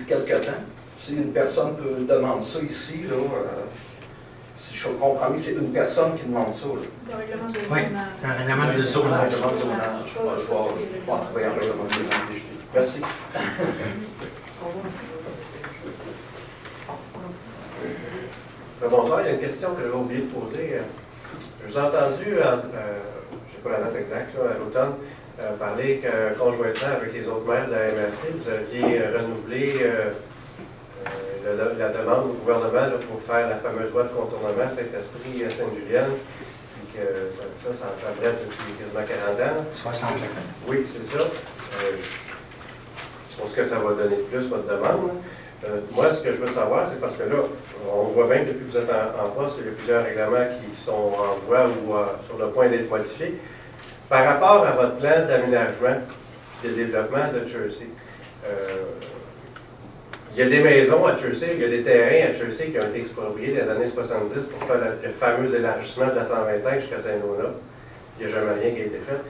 quelque temps. Si une personne peut demander ça ici, là, si je comprends bien, c'est une personne qui demande ça. Là. C'est un règlement de Oui, zonage. c'est un règlement de Un zonage. règlement de zonage. Je vais trouver un règlement de zonage. Merci. Bonsoir, il y a une question que j'avais oublié de poser. Je vous ai entendu, je n'ai pas la note exacte, là, à l'automne, parler que conjointement avec les autres maires de la MRC, vous aviez renouvelé la demande au gouvernement là, pour faire la fameuse voie de contournement Saint-Esprit à Sainte-Julienne, puis que ça en fait bref depuis quasiment 40 ans. 60 ans. Oui, c'est ça. Je pense que ça va donner de plus votre demande. Moi, ce que je veux savoir, c'est parce que là, on voit bien que depuis que vous êtes en poste, il y a plusieurs règlements qui sont en voie ou sur le point d'être modifiés. Par rapport à votre plan d'aménagement et de développement de Chelsea, il y a des maisons à Chelsea, il y a des terrains à Chelsea qui ont été expropriés dans les années 70 pour faire le fameux élargissement de la 125 jusqu'à Saint-Donat. Il n'y a jamais rien qui a été fait.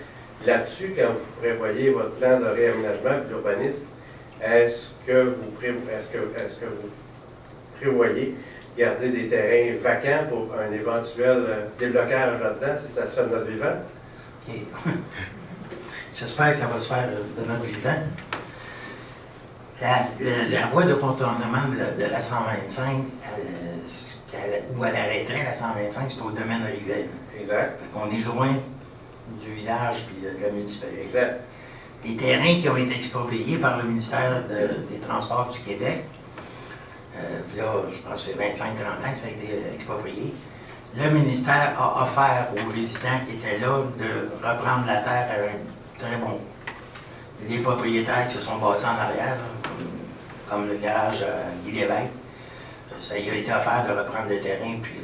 Là-dessus, quand vous prévoyez votre plan de réaménagement et d'urbanisme, est-ce que vous prévoyez garder des terrains vacants pour un éventuel déblocage là-dedans si ça se fait de notre vivant? Okay. J'espère que ça va se faire de notre vivant. La voie de contournement de la 125, où elle arrêterait la 125, c'est au domaine Rivel. Exact. On est loin du village et de la municipalité. Exact. Les terrains qui ont été expropriés par le ministère des Transports du Québec, là, je pense que c'est 25-30 ans que ça a été exproprié, le ministère a offert aux résidents qui étaient là de reprendre la terre à un très bon coût. Les propriétaires qui se sont bâtis en arrière, comme le garage Guy Lévesque, ça y a été offert de reprendre le terrain, puis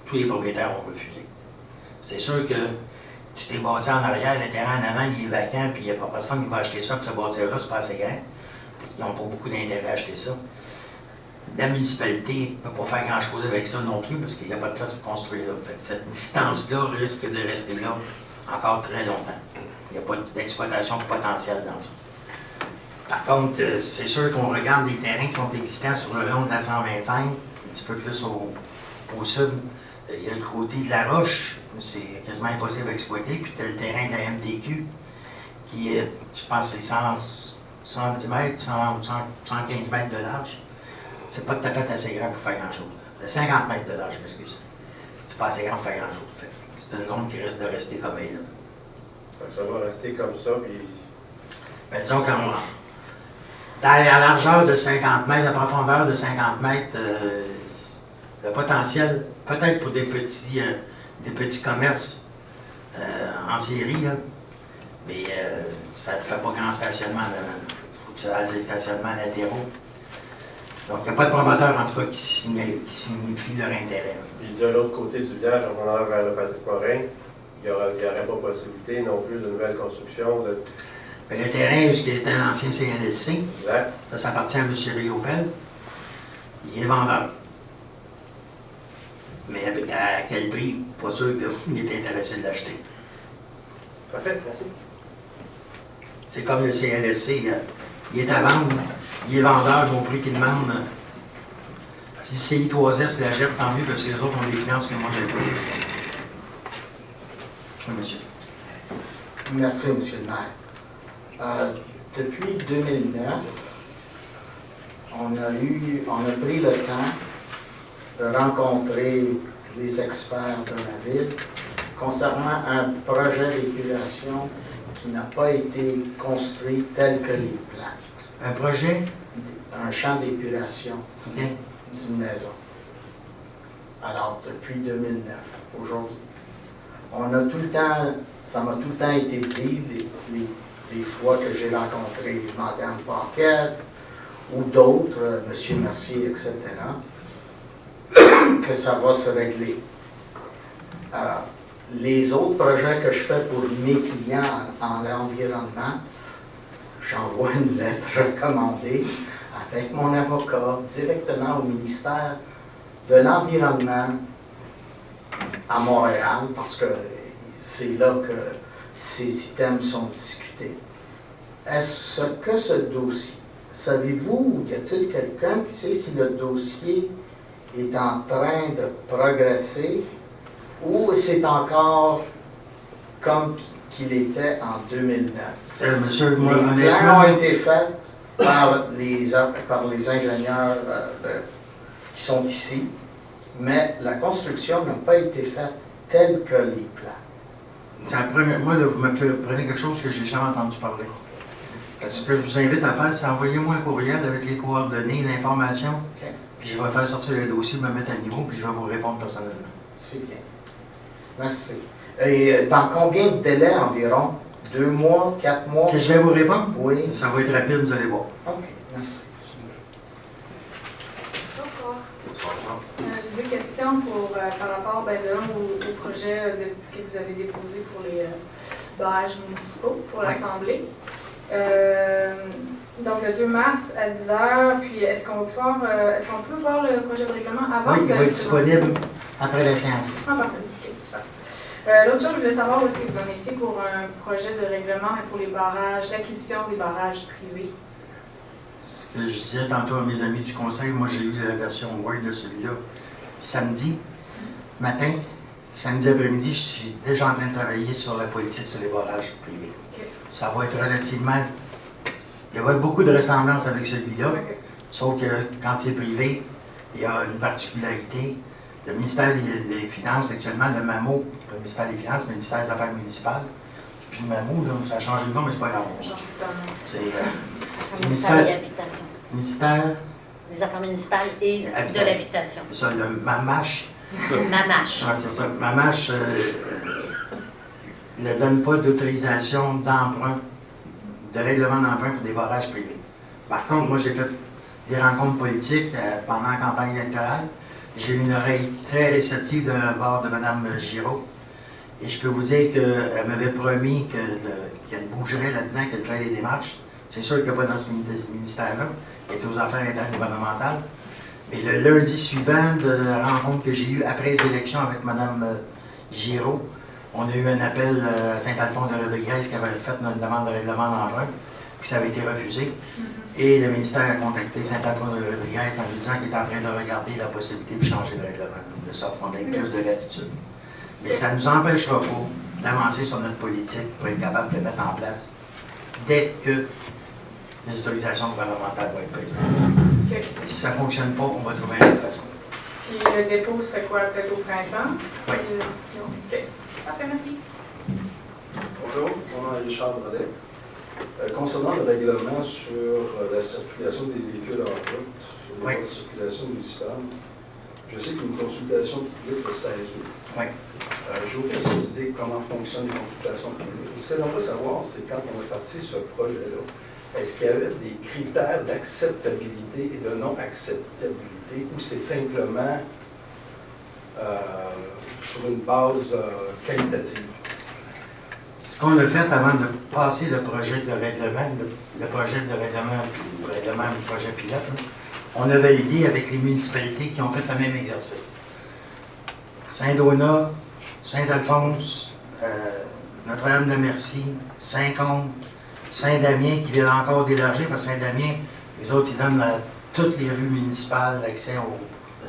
tous les propriétaires ont refusé. C'est sûr que tu t'es bâti en arrière, le terrain en avant, il est vacant, puis il n'y a pas personne qui va acheter ça, puis ce bâtir-là, c'est pas assez grand. Ils n'ont pas beaucoup d'intérêt à acheter ça. La municipalité ne peut pas faire grand-chose avec ça non plus, parce qu'il n'y a pas de place pour construire là. Fait que cette distance-là risque de rester là encore très longtemps. Il n'y a pas d'exploitation potentielle dans ça. Par contre, c'est sûr qu'on regarde les terrains qui sont existants sur le long de la 125, un petit peu plus au sud. Il y a le côté de la Roche, c'est quasiment impossible à exploiter, puis tu as le terrain de la MTQ, qui est, je pense, c'est 110 mètres, 115 mètres de large. C'est pas tout à fait assez grand pour faire grand-chose. 50 mètres de large, je m'excuse. C'est pas assez grand pour faire grand-chose. C'est une zone qui risque de rester comme elle est là. Ça va rester comme ça, puis... Ben, disons qu'en dans la largeur de 50 mètres, la profondeur de 50 mètres, le potentiel, peut-être pour des petits commerces en série, là, mais ça ne fait pas grand stationnement. Il faut que tu ailles des stationnements latéraux. Donc, il n'y a pas de promoteur, en tout cas, qui signifie leur intérêt. Puis de l'autre côté du village, en allant vers le Patrick Morin, il n'y aurait pas possibilité non plus de nouvelle construction. Bien, le terrain, ce qui était un ancien CLSC, exact. Ça appartient à M. Riopel. Il est vendeur. Mais à quel prix? Pas sûr qu'il est intéressé de l'acheter. Parfait, merci. C'est comme le CLSC, il est à vendre, il est vendeur au prix qu'il demande. Si CI3S l'achète, tant mieux, parce que les autres ont des finances que moi j'ai pas. Oui, monsieur. Merci, monsieur le maire. Depuis 2009, on a pris le temps de rencontrer les experts de la ville concernant un projet d'épuration qui n'a pas été construit tel que les plans. Un projet? Un champ d'épuration d'une maison. Alors, depuis 2009, aujourd'hui. On a tout le temps, ça m'a tout le temps été dit, les fois que j'ai rencontré Mme Paquette ou d'autres, M. Mercier, etc., que ça va se régler. Les autres projets que je fais pour mes clients en environnement, j'envoie une lettre recommandée avec mon avocat directement au ministère de l'Environnement à Montréal, parce que c'est là que ces items sont discutés. Est-ce que ce dossier, savez-vous, y a-t-il quelqu'un qui sait si le dossier est en train de progresser ou c'est encore comme qu'il était en 2009? Monsieur, moi, Les plans honnêtement, ont été faits par les ingénieurs qui sont ici, mais la construction n'a pas été faite telle que les plans. c'est la première fois, là, vous me prenez quelque chose que j'ai jamais entendu parler. Ce que je vous invite à faire, c'est envoyer-moi un courriel avec les coordonnées, l'information, OK? puis je vais faire sortir le dossier, me mettre à niveau, puis je vais vous répondre personnellement. C'est bien. Merci. Et dans combien de délais environ? 2 mois, 4 mois? Que je vais vous répondre? Oui. Ça va être rapide, vous allez voir. OK, merci. Bonsoir. J'ai deux questions par rapport au projet que vous avez déposé pour les barrages municipaux pour l'Assemblée. Donc le 2 mars à 10h, puis est-ce qu'on peut voir le projet de règlement avant? Oui, il va être disponible après la séance. Ah, parfait. Super. L'autre chose, je voulais savoir aussi, vous en étiez pour un projet de règlement mais pour les barrages, l'acquisition des barrages privés. Ce que je disais tantôt à mes amis du conseil, moi j'ai eu la version Word de celui-là samedi matin. Samedi après-midi, je suis déjà en train de travailler sur la politique sur les barrages privés. Okay. Ça va être relativement... Il va y avoir beaucoup de ressemblances avec celui-là, Okay. sauf que quand c'est privé, il y a une particularité. Le ministère des Finances, actuellement, le MAMO, pas le ministère des Finances, mais le ministère des Affaires municipales. Puis le MAMO, là, ça a changé de nom, mais c'est pas grave. Ça change tout le temps. C'est Le ministère de l'Habitation. Ministère... Des Affaires municipales et de l'Habitation. C'est ça, le MAMACH. MAMACH. Ouais, c'est ça. MAMACH ne donne pas d'autorisation d'emprunt, de règlement d'emprunt pour des barrages privés. Par contre, moi, j'ai fait des rencontres politiques pendant la campagne électorale. J'ai eu une oreille très réceptive de la part de Mme Giraud. Et je peux vous dire qu'elle m'avait promis qu'elle bougerait là-dedans, qu'elle ferait des démarches. C'est sûr qu'elle n'est pas dans ce ministère-là, elle est aux affaires intergouvernementales. Mais le lundi suivant de la rencontre que j'ai eue après les élections avec Mme Giraud, on a eu un appel à Saint-Alphonse-de-Rodriguez qui avait fait une demande de règlement d'emprunt, puis ça avait été refusé. Et le ministère a contacté Saint-Alphonse-de-Rodriguez en lui disant qu'il est en train de regarder la possibilité de changer de règlement, de sorte qu'on ait plus de latitude. Mais ça ne nous empêchera pas d'avancer sur notre politique pour être capable de mettre en place dès que les autorisations gouvernementales vont être prises. Okay. Si ça ne fonctionne pas, on va trouver une autre façon. Puis le dépôt serait quoi, peut-être au printemps? Oui. OK. Parfait, merci. Bonjour, mon nom est Richard Bradet. Concernant le règlement sur la circulation des véhicules en route, sur les voies de circulation municipale, je sais qu'il y a une consultation publique le 16 août. Oui. J'ai aucune idée comment fonctionnent les consultations publiques. Ce que j'aimerais savoir, c'est quand on est parti sur ce projet-là, est-ce qu'il y avait des critères d'acceptabilité et de non-acceptabilité ou c'est simplement sur une base qualitative? Ce qu'on a fait avant de passer le projet de règlement, le projet pilote, hein, on a validé avec les municipalités qui ont fait le même exercice. Saint-Donat, Saint-Alphonse, Notre-Dame-de-Merci, Saint-Côme, Saint-Damien qui vient encore d'élargir parce que Saint-Damien, les autres, ils donnent à toutes les rues municipales l'accès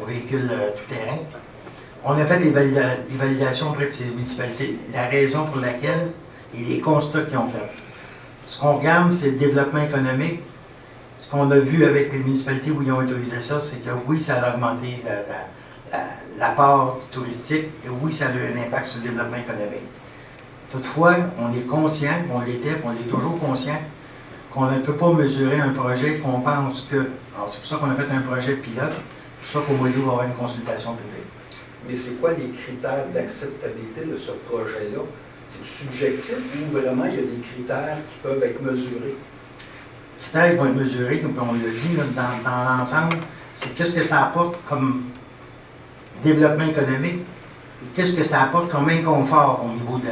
aux véhicules tout-terrain. On a fait les validations auprès de ces municipalités. La raison pour laquelle et les constats qu'ils ont fait. Ce qu'on regarde, c'est le développement économique. Ce qu'on a vu avec les municipalités où ils ont autorisé ça, c'est que oui, ça a augmenté la part touristique et oui, ça a eu un impact sur le développement économique. Toutefois, on est conscient, on l'était, on est toujours conscient qu'on ne peut pas mesurer un projet qu'on pense que... Alors, c'est pour ça qu'on a fait un projet pilote, c'est pour ça qu'au mois d'août, on va avoir une consultation publique. Mais c'est quoi les critères d'acceptabilité de ce projet-là? C'est subjectif ou vraiment il y a des critères qui peuvent être mesurés? Les critères vont être mesurés, comme on l'a dit, là, dans l'ensemble, c'est qu'est-ce que ça apporte comme développement économique et qu'est-ce que ça apporte comme inconfort au niveau de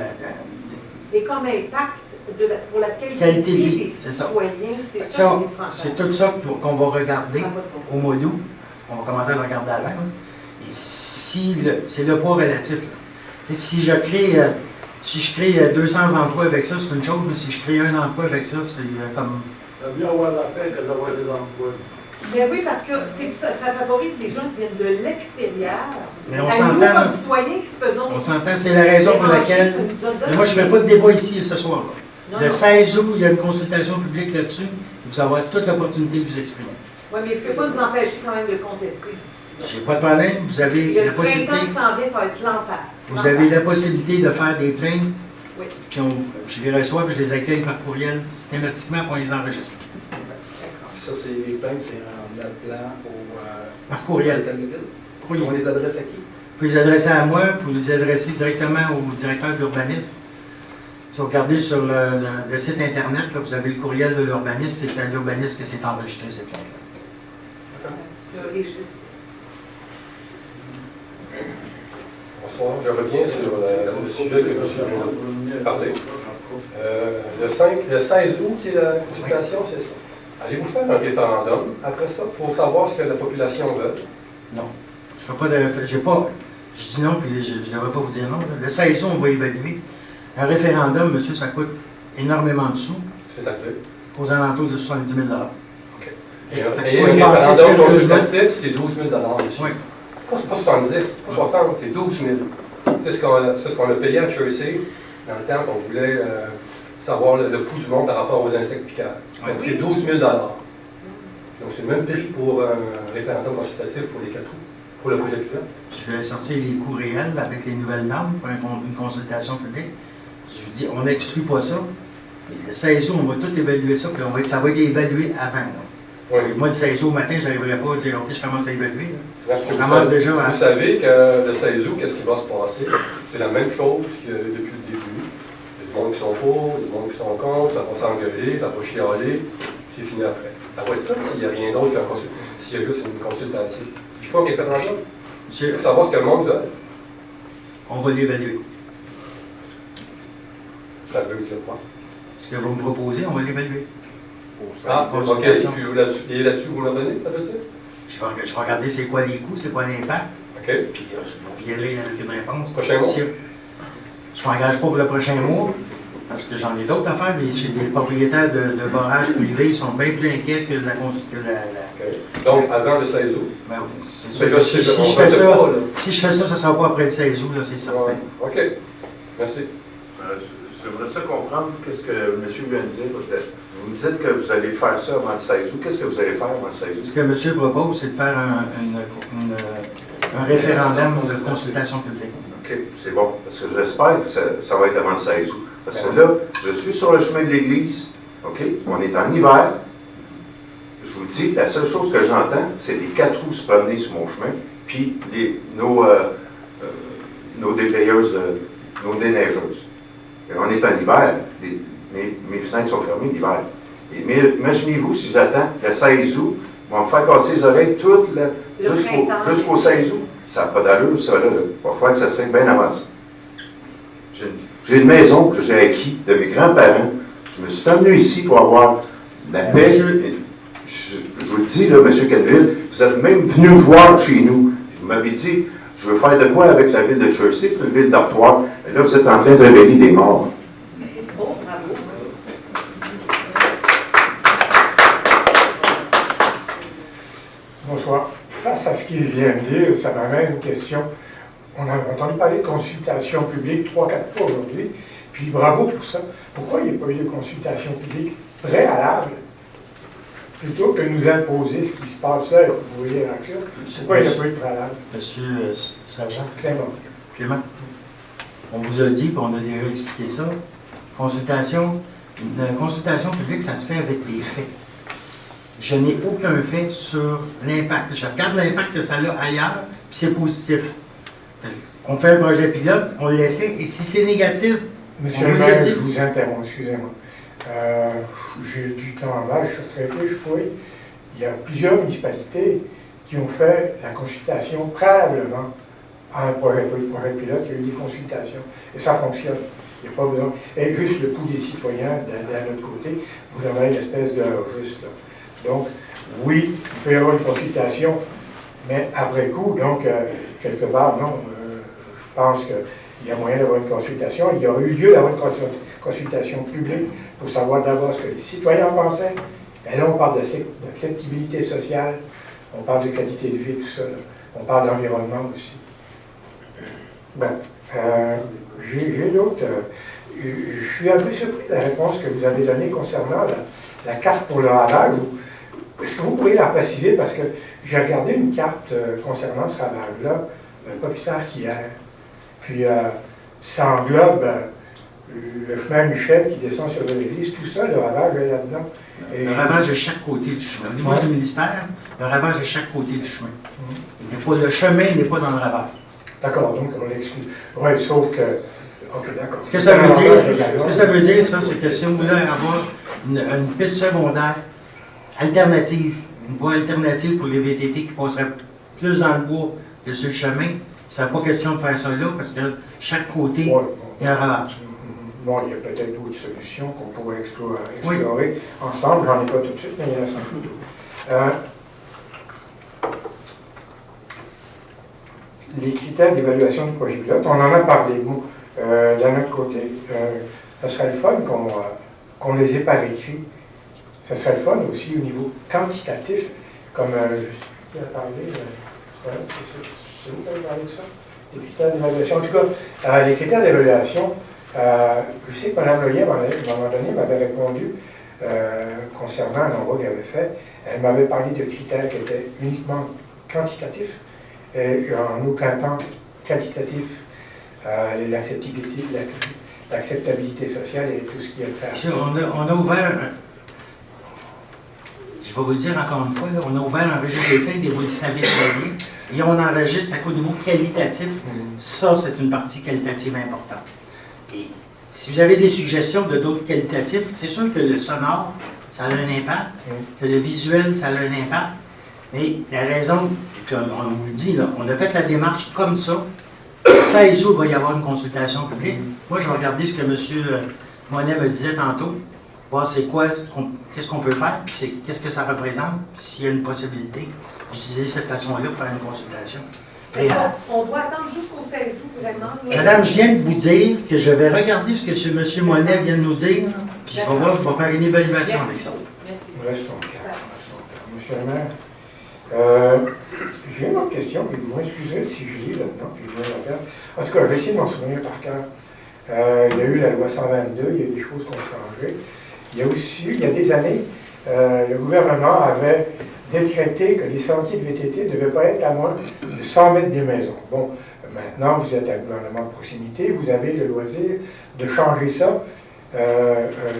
Et comme impact pour la qualité de vie des citoyens, c'est ça. C'est tout ça qu'on va regarder au mois d'août. On va commencer à le regarder avant. Et si c'est le poids relatif. Si je crée 200 emplois avec ça, c'est une chose, mais si je crée un emploi avec ça, c'est comme... C'est bien avoir la paix que d'avoir des emplois. Mais oui, parce que ça favorise les gens qui viennent de l'extérieur. Mais on À s'entend. nous, comme citoyens qui se faisons... On s'entend, c'est la raison pour laquelle. Mais moi, je ne fais pas de débat ici ce soir. Le 16 août, il y a une consultation publique là-dessus. Vous allez avoir toute l'opportunité de vous exprimer. Oui, mais il ne faut pas nous empêcher quand même de contester d'ici. J'ai pas de problème. Vous avez Il y a la le printemps possibilité. qui s'en vient, ça va être l'enfer. Vous avez la possibilité de faire des plaintes. Oui. Puis je les reçois, puis je les accueille par courriel systématiquement pour les enregistrer. Ça, c'est les plaintes, c'est en appelant au... Par courriel. l'hôtel de ville. Courriel. On les adresse à qui? Vous pouvez les adresser à moi, vous pouvez les adresser directement au directeur de l'urbanisme. Si vous regardez sur le site Internet, là, vous avez le courriel de l'urbanisme, c'est à l'urbanisme que c'est enregistré, ces plaintes-là. Bonsoir, je reviens sur le sujet que M. vient de parler. Le 16 août, c'est la consultation, c'est ça. Allez-vous faire un référendum après ça pour savoir ce que la population veut? Non. Je fais pas de. Je dis non, puis je ne devrais pas vous dire non. Le 16 août, on va évaluer. Un référendum, monsieur, ça coûte énormément de sous. C'est-à-dire? Aux alentours de 70 000 OK. Et un passer référendum sérieusement. consultatif, c'est 12 000 monsieur. Oui. Pas 70, pas 60, c'est 12 000. C'est ce qu'on a payé à Chelsea dans le temps qu'on voulait savoir le coût du monde par rapport aux insectes piqueurs. Donc, c'est 12 000 Donc, c'est le même prix pour un référendum consultatif pour les 4 roues, pour le projet pilote. Je vais sortir les coûts réels avec les nouvelles normes pour une consultation publique. Je vous dis, on n'exclut pas ça. Et le 16 août, on va tout évaluer ça, puis ça va être évalué avant. Là. Oui. Et moi, le 16 août matin, je n'arriverai pas à dire, OK, je commence à évaluer. Je Vous commence déjà à... Vous savez que le 16 août, qu'est-ce qui va se passer? C'est la même chose que depuis le début. Il y a du monde qui sont pour, il y a du monde qui sont contre, ça va s'engueuler, ça va chialer, c'est fini après. Ça va être ça s'il n'y a rien d'autre qu'un consultation, s'il y a juste une consultation. Il faut un référendum. Monsieur, Pour savoir ce que le monde veut. on va l'évaluer. Ça veut dire quoi? Ce que vous me proposez, on va l'évaluer. Ah, ok. Consultation. Puis et là-dessus, vous me revenez, ça veut dire? Je vais regarder c'est quoi les coûts, c'est quoi l'impact. OK. Puis je viendrai avec une réponse. Prochain mois? Si- je ne m'engage pas pour le prochain mois, parce que j'en ai d'autres à faire, mais les propriétaires de barrages privés ils sont bien plus inquiets que la... OK. Donc, avant le 16 août? Ben oui, c'est Mais sûr. je sais, Si on je fais sait ça, pas, là. si je fais ça, ça ne sera pas après le 16 août, là, c'est certain. Ouais. OK. Merci. J'aimerais ça comprendre qu'est-ce que M. vient de dire. Vous me dites que vous allez faire ça avant le 16 août. Qu'est-ce que vous allez faire avant le 16 août? Ce que M. propose, c'est de faire un référendum de consultation publique. OK, c'est bon. Parce que j'espère que ça va être avant le 16 août. Parce que là, je suis sur le chemin de l'église. OK? On est en hiver. Je vous dis, la seule chose que j'entends, c'est les 4 roues se promener sur mon chemin, puis nos déblayeuses, nos déneigeuses. Et on est en hiver. Mes fenêtres sont fermées l'hiver. Mais imaginez-vous si j'attends le 16 août, on va me faire casser les oreilles jusqu'au 16 août. Ça n'a pas d'allure, ça. Là. Il va falloir que ça se bien avancé. J'ai une maison que j'ai acquis de mes grands-parents. Je me suis amené ici pour avoir la paix. Je vous le dis, là, M. Canville, vous êtes même venu me voir chez nous. Vous m'avez dit, je veux faire de quoi avec la ville de Chelsea, c'est une ville dortoir. Et là, vous êtes en train de réveiller des morts. Bon, bravo. Bonsoir. Face à ce qu'il vient de dire, ça m'amène une question. On a entendu parler de consultation publique 3-4 fois aujourd'hui, puis bravo pour ça. Pourquoi il n'y a pas eu de consultation publique préalable plutôt que nous imposer ce qui se passe là et que vous voyez l'action? Pourquoi il n'y a pas eu de préalable? Monsieur Sergent, c'est ça? Clément, on vous a dit, puis on a déjà expliqué ça. Une consultation publique, ça se fait avec des faits. Je n'ai aucun fait sur l'impact. Je regarde l'impact que ça a ailleurs, puis c'est positif. On fait un projet pilote, on le laisse, et si c'est négatif, Monsieur le maire, je vous interromps, excusez-moi. J'ai du temps là, je suis retraité, je fouille. Il y a plusieurs municipalités qui ont fait la consultation préalablement à un projet pilote. Il y a eu des consultations et ça fonctionne. Il n'y a pas besoin. Et juste le coût des citoyens d'un autre côté, vous avez une espèce de juste là. Donc, oui, il peut y avoir une consultation, mais après coup, donc, quelque part, non, je pense qu'il y a moyen d'avoir une consultation. Il y aurait eu lieu d'avoir une consultation publique pour savoir d'abord ce que les citoyens en pensaient Et là, on parle d'acceptabilité sociale, on parle de qualité de vie, tout ça. Là. On parle d'environnement aussi. Ben, j'ai d'autres. Je suis un peu surpris de la réponse que vous avez donnée concernant la carte pour le ravage. Est-ce que vous pourriez la préciser? Parce que j'ai regardé une carte concernant ce ravage-là, pas plus tard qu'hier. Puis ça englobe le chemin Michel qui descend sur l'église, tout ça, le ravage est là-dedans. Et le ravage de chaque côté du chemin. Au niveau du ministère, le ravage de chaque côté du chemin. Le chemin n'est pas dans le ravage. D'accord, donc on l'exclut. Oui, sauf que. OK, d'accord. Ce que ça veut dire, ça, c'est que si on voulait avoir une piste secondaire alternative, une voie alternative pour les VTT qui passeraient plus dans le bois que sur le chemin, ce n'est pas question de faire ça là, parce que chaque côté, il y a un ravage. Bon, il y a peut-être d'autres solutions qu'on pourrait explorer ensemble. J'en ai pas tout de suite, mais il y en a sans doute. Les critères d'évaluation du projet pilote, on en a parlé, nous, d'un autre côté. Ça serait le fun qu'on les ait par écrit. Ça serait le fun aussi au niveau quantitatif, comme je sais qui a parlé, c'est vous qui avez parlé de ça? Les critères d'évaluation. En tout cas, les critères d'évaluation, je sais que Mme Loyer, à un moment donné, m'avait répondu concernant un envoi qu'elle avait fait. Elle m'avait parlé de critères qui étaient uniquement quantitatifs, et en aucun temps qualitatif, l'acceptabilité sociale et tout ce qui est fait. On a ouvert, je vais vous le dire encore une fois, là, on a ouvert un registre de plaintes et vous le savez très bien, et on enregistre au niveau qualitatif. Ça, c'est une partie qualitative importante. Et si vous avez des suggestions de d'autres qualitatifs, c'est sûr que le sonore, ça a un impact, que le visuel, ça a un impact. Mais la raison, comme on vous le dit, là, on a fait la démarche comme ça. Le 16 août, il va y avoir une consultation publique. Moi, je vais regarder ce que M. Monet me disait tantôt, voir c'est quoi, qu'est-ce qu'on peut faire, puis qu'est-ce que ça représente, s'il y a une possibilité d'utiliser cette façon-là pour faire une consultation. On doit attendre jusqu'au 16 août, vraiment. Madame, je viens de vous dire que je vais regarder ce que M. Monet vient de nous dire, puis je vais voir, je vais faire une évaluation avec ça. Merci. Restons calmes. Monsieur le maire, j'ai une autre question, puis vous m'excuserez si je lis là-dedans, puis je viens la perdre. En tout cas, je vais essayer de m'en souvenir par cœur. Il y a eu la loi 122, il y a eu des choses qui ont changé. Il y a aussi, il y a des années, le gouvernement avait décrété que les sentiers de VTT ne devaient pas être à moins de 100 mètres des maisons. Bon, maintenant, vous êtes un gouvernement de proximité, vous avez le loisir de changer ça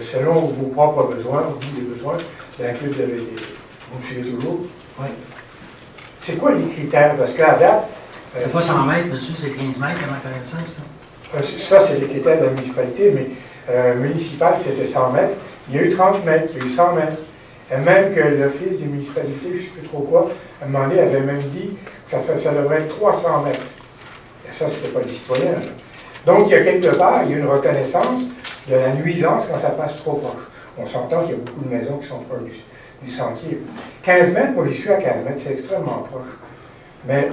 selon vos propres besoins, ou les besoins d'inclure le VTT. Vous me suivez toujours? Oui. C'est quoi les critères? Parce qu'à date... c'est pas 100 mètres, monsieur, c'est 15 mètres à ma connaissance, ça. Ça, c'est les critères de la municipalité, mais municipal, c'était 100 mètres. Il y a eu 30 mètres, il y a eu 100 mètres. Et même que l'Office des municipalités, je ne sais plus trop quoi, à un moment donné, avait même dit que ça devrait être 300 mètres. Et ça, ce n'était pas des citoyens. Là. Donc, il y a quelque part, il y a une reconnaissance de la nuisance quand ça passe trop proche. On s'entend qu'il y a beaucoup de maisons qui sont proches du sentier. 15 mètres, moi j'y suis à 15 mètres, c'est extrêmement proche. Mais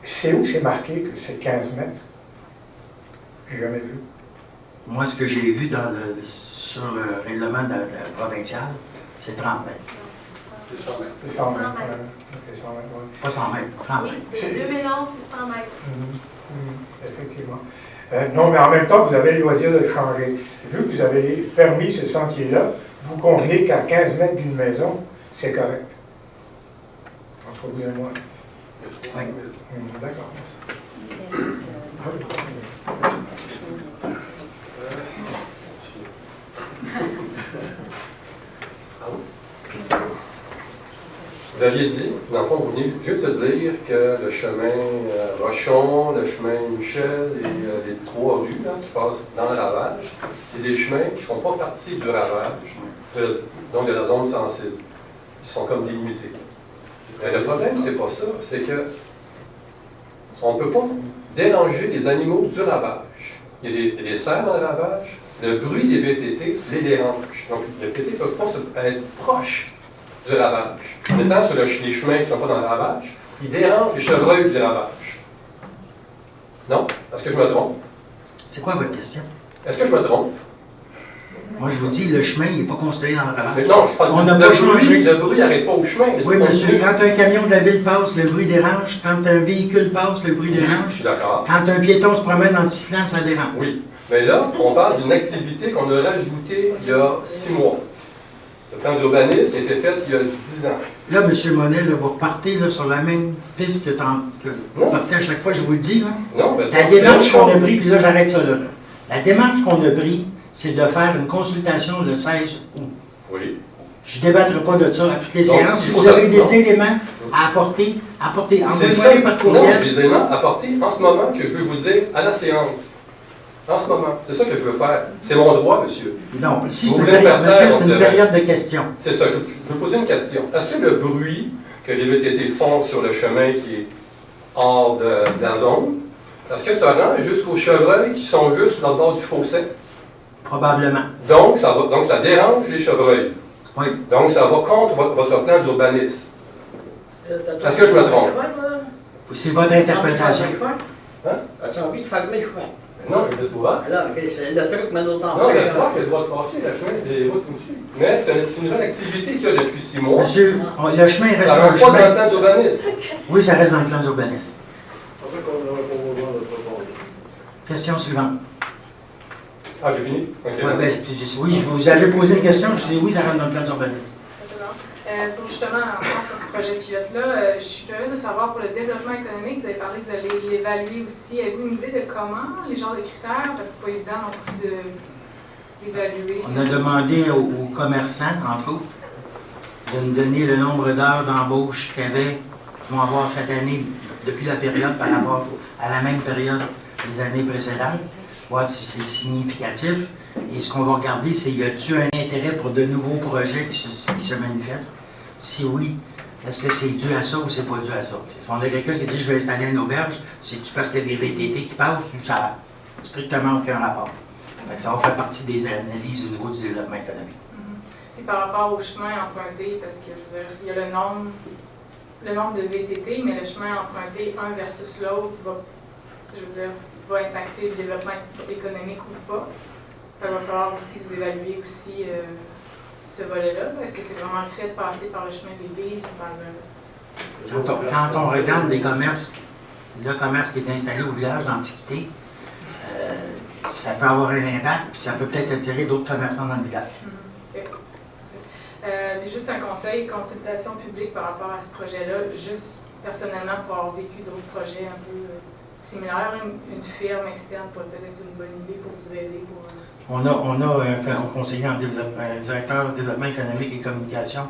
c'est où c'est marqué que c'est 15 mètres? J'ai jamais vu. Moi, ce que j'ai vu sur le règlement de la provinciale, c'est 30 mètres. C'est 100 mètres. C'est 100 mètres. Okay, 100 mètres, ouais. Pas 100 mètres, 30 mètres. Oui, 2011, c'est 100 mètres. Effectivement. Non, mais en même temps, vous avez le loisir de le changer. Vu que vous avez permis ce sentier-là, vous convenez qu'à 15 mètres d'une maison, c'est correct. Entre vous et moi. Oui. D'accord, merci. Vous aviez dit, dans le fond, vous venez juste de dire que le chemin Rochon, le chemin Michel et les 3 rues là, qui passent dans le ravage, c'est des chemins qui ne font pas partie du ravage, donc de la zone sensible. Ils sont comme délimités. Mais le problème, c'est pas ça, c'est que on ne peut pas déranger les animaux du ravage. Il y a des cerfs dans le ravage, le bruit des VTT les dérange. Donc, les VTT ne peuvent pas être proches du ravage. En étant sur les chemins qui ne sont pas dans le ravage, ils dérangent les chevreuils du ravage. Non? Est-ce que je me trompe? C'est quoi votre question? Est-ce que je me trompe? Moi, je vous dis, le chemin, il n'est pas construit dans le relâche. Mais non, je parle On n'a de pas bruit. changé. Le bruit n'arrête pas au chemin. Oui, monsieur, quand un camion de la ville passe, le bruit dérange. Quand un véhicule passe, le bruit Je dérange. suis d'accord. Quand un piéton se promène en sifflant, ça dérange. Oui. Mais là, on parle d'une activité qu'on a rajoutée il y a 6 mois. Le plan d'urbanisme a été fait il y a 10 ans. Là, M. Monet, là, vous repartez là, sur la même piste que vous partez à chaque fois, je vous le dis. Là. Non, mais La démarche qu'on a prise, puis là, j'arrête ça là. La démarche qu'on a prise, c'est de faire une consultation le 16 août. Oui. Je ne débattrai pas de ça à toutes les Donc, séances. Si pour vous ça, avez des non. éléments à apporter, C'est envoyez-moi-les par Non, courriel. j'ai des éléments apportés en ce moment que je veux vous dire à la séance. En ce moment. C'est ça que je veux faire. C'est mon droit, monsieur. Non, si Vous c'est une, voulez me faire monsieur, taire, c'est on une dirait. période de questions. C'est ça. Je veux poser une question. Est-ce que le bruit que les VTT font sur le chemin qui est hors de la zone, est-ce que ça rend jusqu'aux chevreuils qui sont juste sur le bord du fossé? Probablement. Donc, ça dérange les chevreuils. Oui. Donc, ça va contre votre plan d'urbanisme. Est-ce que je me trompe? C'est votre interprétation. Hein? As-tu envie de fermer le chemin? Non, je l'ai souvent. Alors, le truc m'a d'autant Non, le droit que doit passer, le chemin des routes aussi. Mais c'est une nouvelle activité qu'il y a depuis 6 mois. Monsieur, le chemin reste Ça un rentre pas dans le chemin. plan d'urbanisme. Oui, ça reste dans le plan d'urbanisme. Question suivante. Ah, j'ai fini? Ok. Ouais, ben, oui, je vous avais posé une question, je dis oui, ça rentre dans le plan d'urbanisme. Pour justement avoir sur ce projet pilote-là, je suis curieuse de savoir pour le développement économique, vous avez parlé que vous allez l'évaluer aussi. Avez-vous une idée de comment, les genres de critères, parce que c'est pas évident non plus d'évaluer. On a demandé aux commerçants, entre autres, de nous donner le nombre d'heures d'embauche qu'ils vont avoir cette année depuis la période par rapport à la même période des années précédentes, voir si c'est significatif. Et ce qu'on va regarder, c'est y a-t-il un intérêt pour de nouveaux projets qui se manifestent? Si oui, est-ce que c'est dû à ça ou c'est pas dû à ça? Si on a quelqu'un qui dit je vais installer une auberge, c'est-tu parce qu'il y a des VTT qui passent ou ça n'a strictement aucun rapport? Fait que ça va faire partie des analyses au niveau du développement économique. Et par rapport au chemin emprunté, parce que je veux dire, il y a le nombre de VTT, mais le chemin emprunté un versus l'autre va, je veux dire, va impacter le développement économique ou pas. Il va falloir aussi vous évaluer aussi ce volet-là. Est-ce que c'est vraiment le fait de passer par le chemin des Bises ou par le... Quand on regarde les commerces, le commerce qui est installé au village d'Antiquité, ça peut avoir un impact, puis ça peut peut-être attirer d'autres commerçants dans le village. Puis juste un conseil, consultation publique par rapport à ce projet-là, juste personnellement pour avoir vécu d'autres projets un peu similaires, une firme externe pourrait peut-être être une bonne idée pour vous aider. On a un conseiller en développement, un directeur de développement économique et communication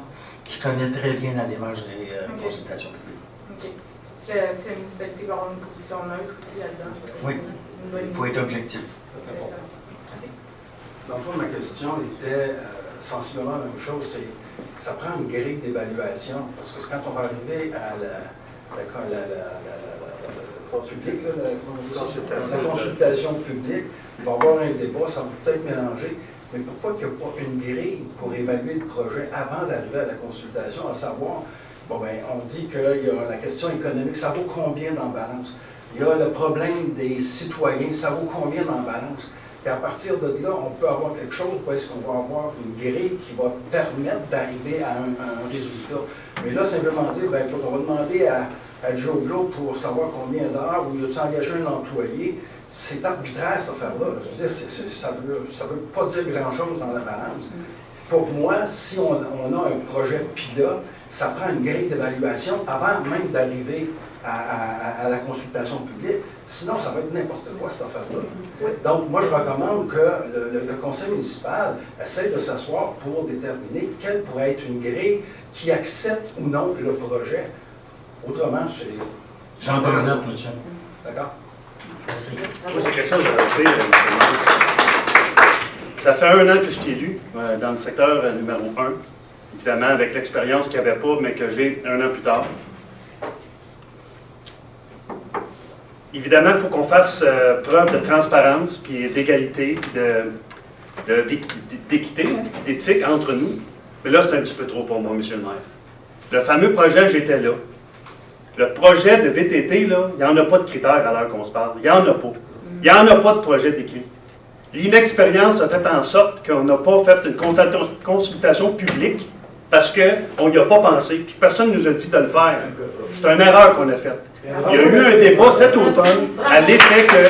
qui connaît très bien la démarche des consultations publiques. OK. Si la municipalité va avoir une position neutre aussi là-dedans, Oui, il faut être objectif. Merci. Dans le fond, ma question était sensiblement la même chose, c'est ça prend une grille d'évaluation, parce que quand on va arriver à la consultation publique, il va y avoir un débat, ça va peut-être mélanger, mais pourquoi qu'il n'y a pas une grille pour évaluer le projet avant d'arriver à la consultation, à savoir, bon ben, on dit qu'il y a la question économique, ça vaut combien dans balance? Il y a le problème des citoyens, ça vaut combien dans balance? Et à partir de là, on peut avoir quelque chose où est-ce qu'on va avoir une grille qui va permettre d'arriver à un résultat. Mais là, simplement dire, ben, on va demander à Joe Blow pour savoir combien d'heures, ou y a-t-il engagé un employé, c'est arbitraire cette affaire-là. Je veux dire, ça ne veut pas dire grand-chose dans la balance. Pour moi, si on a un projet pilote, ça prend une grille d'évaluation avant même d'arriver à la consultation publique. Sinon, ça va être n'importe quoi, cette affaire-là. Donc, moi, je recommande que le conseil municipal essaie de s'asseoir pour déterminer quelle pourrait être une grille qui accepte ou non le projet. Autrement, c'est... J'en prends note, monsieur. D'accord? Merci. Moi, j'ai quelque chose à rajouter, M. le maire. Ça fait 1 an que je t'ai élu dans le secteur numéro 1. Évidemment, avec l'expérience qu'il n'y avait pas, mais que j'ai 1 an plus tard. Évidemment, il faut qu'on fasse preuve de transparence, puis d'égalité, d'équité, d'éthique entre nous. Mais là, c'est un petit peu trop pour moi, M. le maire. Le fameux projet, j'étais là. Le projet de VTT, là, il n'y en a pas de critères à l'heure qu'on se parle. Il n'y en a pas. Il n'y en a pas de projet décrit. l'inexpérience a fait en sorte qu'on n'a pas fait une consultation publique parce qu'on n'y a pas pensé, puis personne ne nous a dit de le faire. C'est une erreur qu'on a faite. Il y a eu un débat cet automne à l'effet que...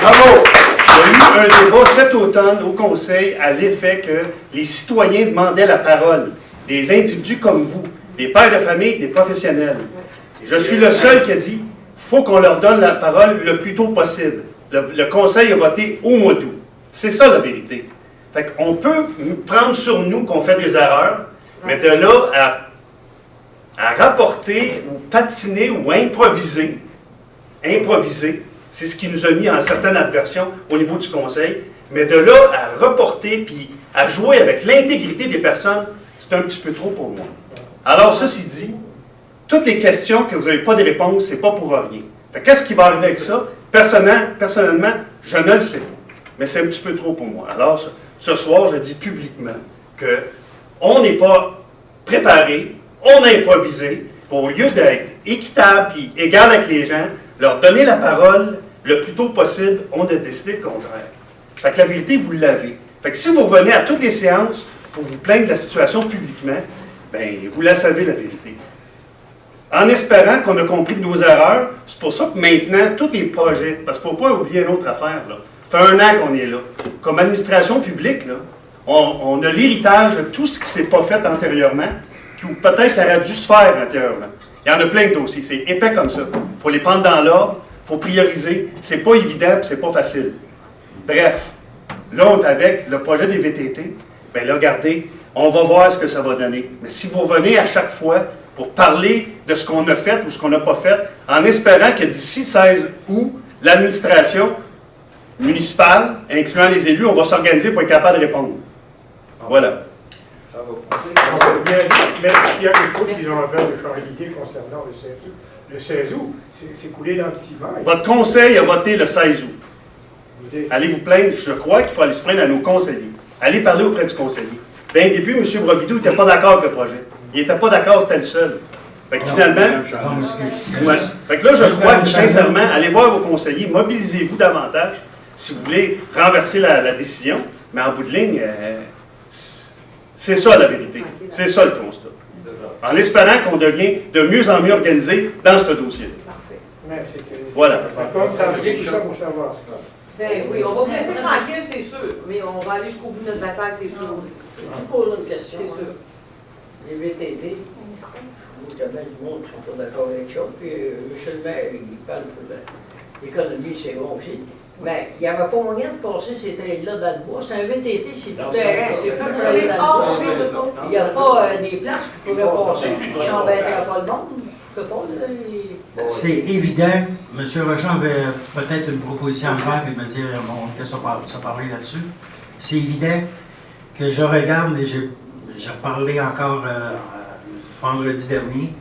Bravo! Il y a eu un débat cet automne au Conseil à l'effet que les citoyens demandaient la parole, des individus comme vous, des pères de famille, des professionnels. Et je suis le seul qui a dit qu'il faut qu'on leur donne la parole le plus tôt possible. Le Conseil a voté au mois d'août. C'est ça la vérité. Fait qu'on peut prendre sur nous qu'on fait des erreurs, mais de là à rapporter ou patiner ou improviser, c'est ce qui nous a mis en certaines adversions au niveau du Conseil, mais de là à reporter puis à jouer avec l'intégrité des personnes, c'est un petit peu trop pour moi. Alors, ceci dit, toutes les questions que vous n'avez pas de réponse, c'est pas pour rien. Fait qu'est-ce qui va arriver avec ça? Personnellement, je ne le sais pas. Mais c'est un petit peu trop pour moi. Alors, ce soir, je dis publiquement qu'on n'est pas préparé, on a improvisé. Au lieu d'être équitable et égal avec les gens, leur donner la parole le plus tôt possible, on a décidé le contraire. Fait que la vérité, vous l'avez. Fait que si vous revenez à toutes les séances pour vous plaindre de la situation publiquement, bien, vous la savez, la vérité. En espérant qu'on a compris de nos erreurs, c'est pour ça que maintenant, tous les projets, parce qu'il ne faut pas oublier une autre affaire, là. Ça fait 1 an qu'on est là. Comme administration publique, là, on a l'héritage de tout ce qui ne s'est pas fait antérieurement, qui peut-être aurait dû se faire antérieurement. Il y en a plein de dossiers, c'est épais comme ça. Il faut les prendre dans l'ordre, il faut prioriser. C'est pas évident, c'est pas facile. Bref, là, avec le projet des VTT, bien là, regardez, on va voir ce que ça va donner. Mais si vous revenez à chaque fois pour parler de ce qu'on a fait ou ce qu'on n'a pas fait, en espérant que d'ici 16 août, l'administration municipale, incluant les élus, on va s'organiser pour être capable de répondre. Voilà. Mais il y a quelque chose qu'ils ont à faire de changer concernant le 16 août. Le 16 août, c'est coulé dans le ciment. Votre conseil a voté le 16 août. Allez vous plaindre, je crois qu'il faut aller se plaindre à nos conseillers. Allez parler auprès du conseiller. Dès le début, M. Brobidoux n'était pas d'accord avec le projet. Il n'était pas d'accord, c'était le seul. Fait que finalement, fait que là, je crois que sincèrement, allez voir vos conseillers, mobilisez-vous davantage si vous voulez renverser la décision, mais en bout de ligne, c'est ça la vérité. C'est ça le constat. En espérant qu'on devient de mieux en mieux organisé dans ce dossier-là. Voilà. Par contre, ça veut dire tout ça pour savoir ça. Ben oui, on va vous laisser tranquille, c'est sûr, mais on va aller jusqu'au bout de notre bataille, c'est sûr aussi. Tu poses une question. C'est sûr. Les VTT, il y a bien du monde qui ne sont pas d'accord avec ça. Puis M. le maire, il parle de l'économie, c'est bon aussi. Mais il n'y avait pas moyen de passer ces trains-là dans le bois. C'est un VTT, c'est tout terrain, c'est fait pour aller dans le bois. Il n'y a pas des places qui pourraient passer, qui n'embêteraient pas le monde. C'est évident. M. Rochon avait peut-être une proposition à me faire et me dire on était se parler là-dessus. C'est évident que je regarde, et j'ai parlé encore vendredi dernier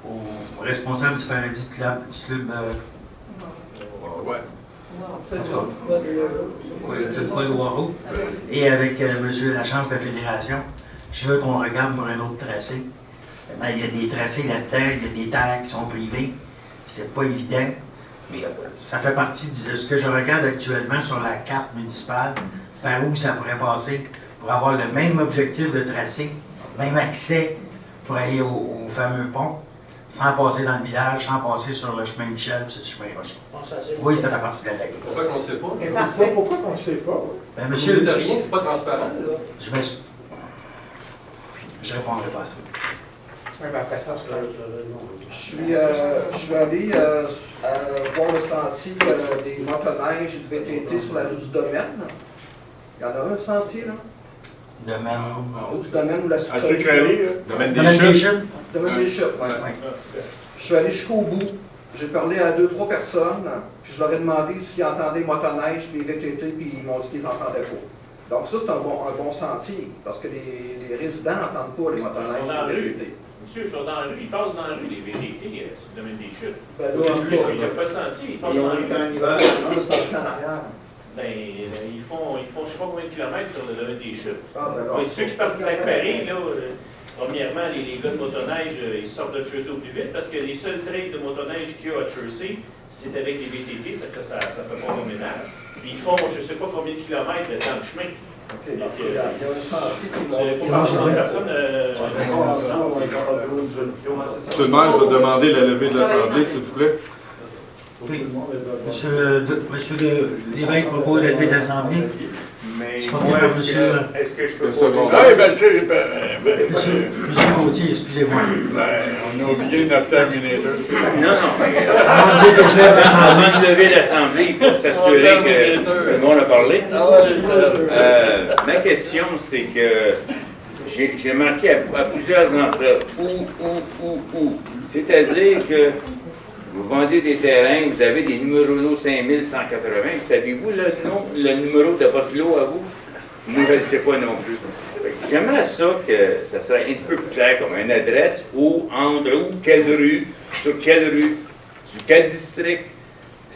au responsable du paradis du club le Croix de Waro, et avec M. Lachance de la Fédération. Je veux qu'on regarde pour un autre tracé. Il y a des tracés là-dedans, il y a des terres qui sont privées. C'est pas évident, mais ça fait partie de ce que je regarde actuellement sur la carte municipale, par où ça pourrait passer pour avoir le même objectif de tracé, même accès pour aller au fameux pont, sans passer dans le village, sans passer sur le chemin Michel et sur le chemin Rocher. Oui, ça fait partie de la liste. Pourquoi qu'on ne sait pas? Pourquoi qu'on ne sait pas? Ben, monsieur, de rien, c'est pas transparent, là. Je répondrai pas à ça. Je suis allé voir le sentier des motoneiges et du VTT sur la rue du Domaine. Il y en a un sentier, là? Domaine. En haut du domaine où la Domaine des Chutes. Domaine des Chutes, oui. Je suis allé jusqu'au bout. J'ai parlé à 2-3 personnes, puis je leur ai demandé s'ils entendaient motoneige, les VTT, puis ils m'ont dit qu'ils n'entendaient pas. Donc ça, c'est un bon sentier, parce que les résidents n'entendent pas les motoneiges et les VTT. Monsieur, ils sont dans la rue, ils passent dans la rue, les VTT, sur le domaine des Chutes. Ben, il n'y a pas de sentier, ils passent dans la rue. Le sentier en arrière. Ben, ils font je ne sais pas combien de kilomètres sur le domaine des Chutes. Ceux qui partent avec Paris, là, premièrement, les gars de motoneige, ils sortent de Chersey au plus vite parce que les seuls trails de motoneige qu'il y a à Chersey, c'est avec les VTT, ça fait pas bon ménage. Puis ils font je ne sais pas combien de kilomètres dans le chemin. OK. Donc, Il y a un sentier qui vous n'allez monte. pas parler de personne. Monsieur le maire, je vais demander la levée de l'Assemblée, s'il vous plaît. Oui. Monsieur l'évêque propose la levée de l'Assemblée. Mais C'est pas moi, bien pour monsieur. est-ce que je peux Une poser seconde. Ah, ben, Monsieur Gauthier, excusez-moi. on a oublié notre terminator. Non, Avant de dire que je lève l'Assemblée. avant de lever l'Assemblée, il faut s'assurer que tout le monde a parlé. Ma question, c'est que j'ai marqué à plusieurs endroits où. C'est-à-dire que vous vendez des terrains, vous avez des numéros 5180. Savez-vous le numéro de votre lot à vous? Moi, je ne le sais pas non plus. J'aimerais ça que ça serait un petit peu plus clair, comme une adresse, où, entre, où, quelle rue, sur quel district.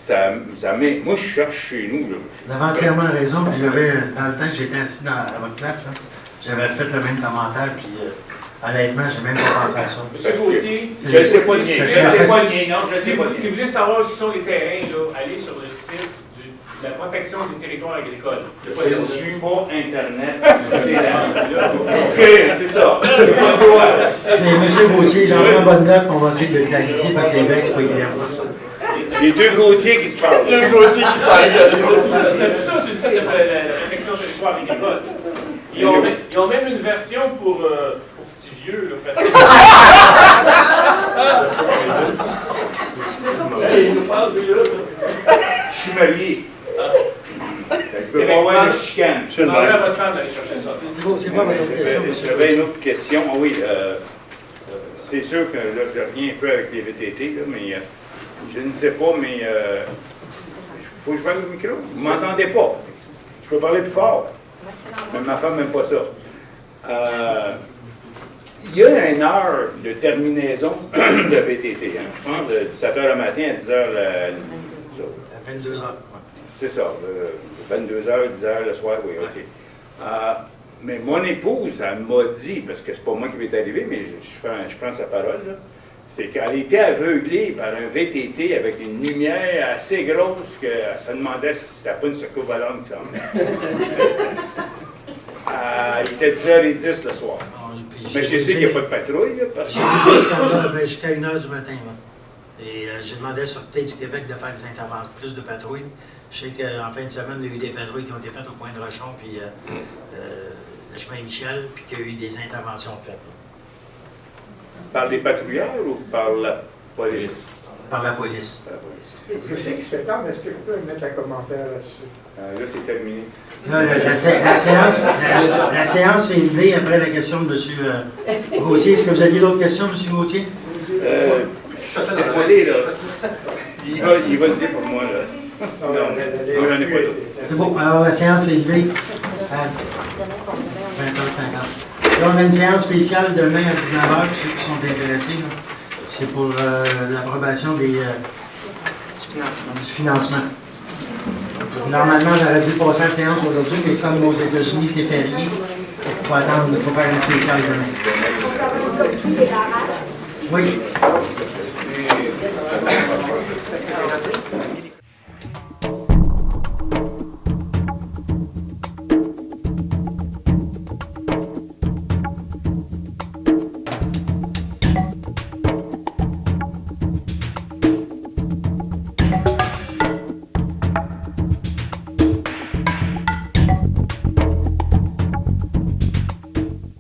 Moi, je cherche chez nous. Là. Vous avez entièrement raison. Puis dans le temps que j'étais assis à votre place, là, j'avais fait le même commentaire. Puis honnêtement, j'ai même pas pensé à ça. Monsieur Gauthier, je ne sais pas le mien. Si vous voulez savoir où sont les terrains, là, allez sur le site de la protection du territoire agricole. Je ne suis pas Internet. OK, c'est ça. Mais monsieur Gauthier, j'en prends bonne note, on va essayer de le clarifier parce que c'est vrai que c'est pas évident pour ça. C'est deux Gauthier qui se parlent. Deux Gauthier qui s'arrêtent. On a tout ça sur le site de la protection du territoire agricole. Ils ont même une version pour petits vieux, là, facile. Il nous parle de là. Je suis marié. Je peux pas avoir de chicane. Demandez à votre femme d'aller chercher ça. C'est pas votre question, monsieur. J'avais une autre question. Ah oui, c'est sûr que là, je reviens un peu avec les VTT, là, mais je ne sais pas, mais faut que je parle au micro. Vous ne m'entendez pas. Je peux parler plus fort. Mais ma femme n'aime pas ça. Il y a une heure de terminaison de VTT. Hein. Je pense de 7 h le matin à 10 h À 22 h. C'est ça. 22 h, 10 h le soir, oui, OK. Mais mon épouse, elle m'a dit, parce que c'est pas moi qui m'est arrivé, mais je prends sa parole, là, c'est qu'elle était aveuglée par un VTT avec une lumière assez grosse qu'elle se demandait si c'était pas une secours volante qui s'en venait. Il était 10h10 le soir. Mais je sais qu'il n'y a pas de patrouille. Là, parce que... Jusqu'à 1 h du matin. Là. Et j'ai demandé à la Sûreté du Québec de faire des interventions, plus de patrouilles. Je sais qu'en fin de semaine, il y a eu des patrouilles qui ont été faites au point de Rochon, puis le chemin Michel, puis qu'il y a eu des interventions faites. Par des patrouilleurs ou par la police? Par la police. Je sais qu'il se fait tard, mais est-ce que je peux mettre un commentaire là-dessus? Là, c'est terminé. Là, la séance est levée après la question de M. Gauthier. Est-ce que vous aviez d'autres questions, M. Gauthier? Je suis dévoilé, là. Il va le dire pour moi, là. Non, j'en ai pas d'autres. C'est bon. Alors, la séance est levée à 20h50. Là, on a une séance spéciale demain à 19h, pour ceux qui sont intéressés. C'est pour l'approbation du financement. Normalement, j'aurais dû passer la séance aujourd'hui, mais comme aux États-Unis, c'est férié, il faut attendre, il faut faire une spéciale demain. Oui.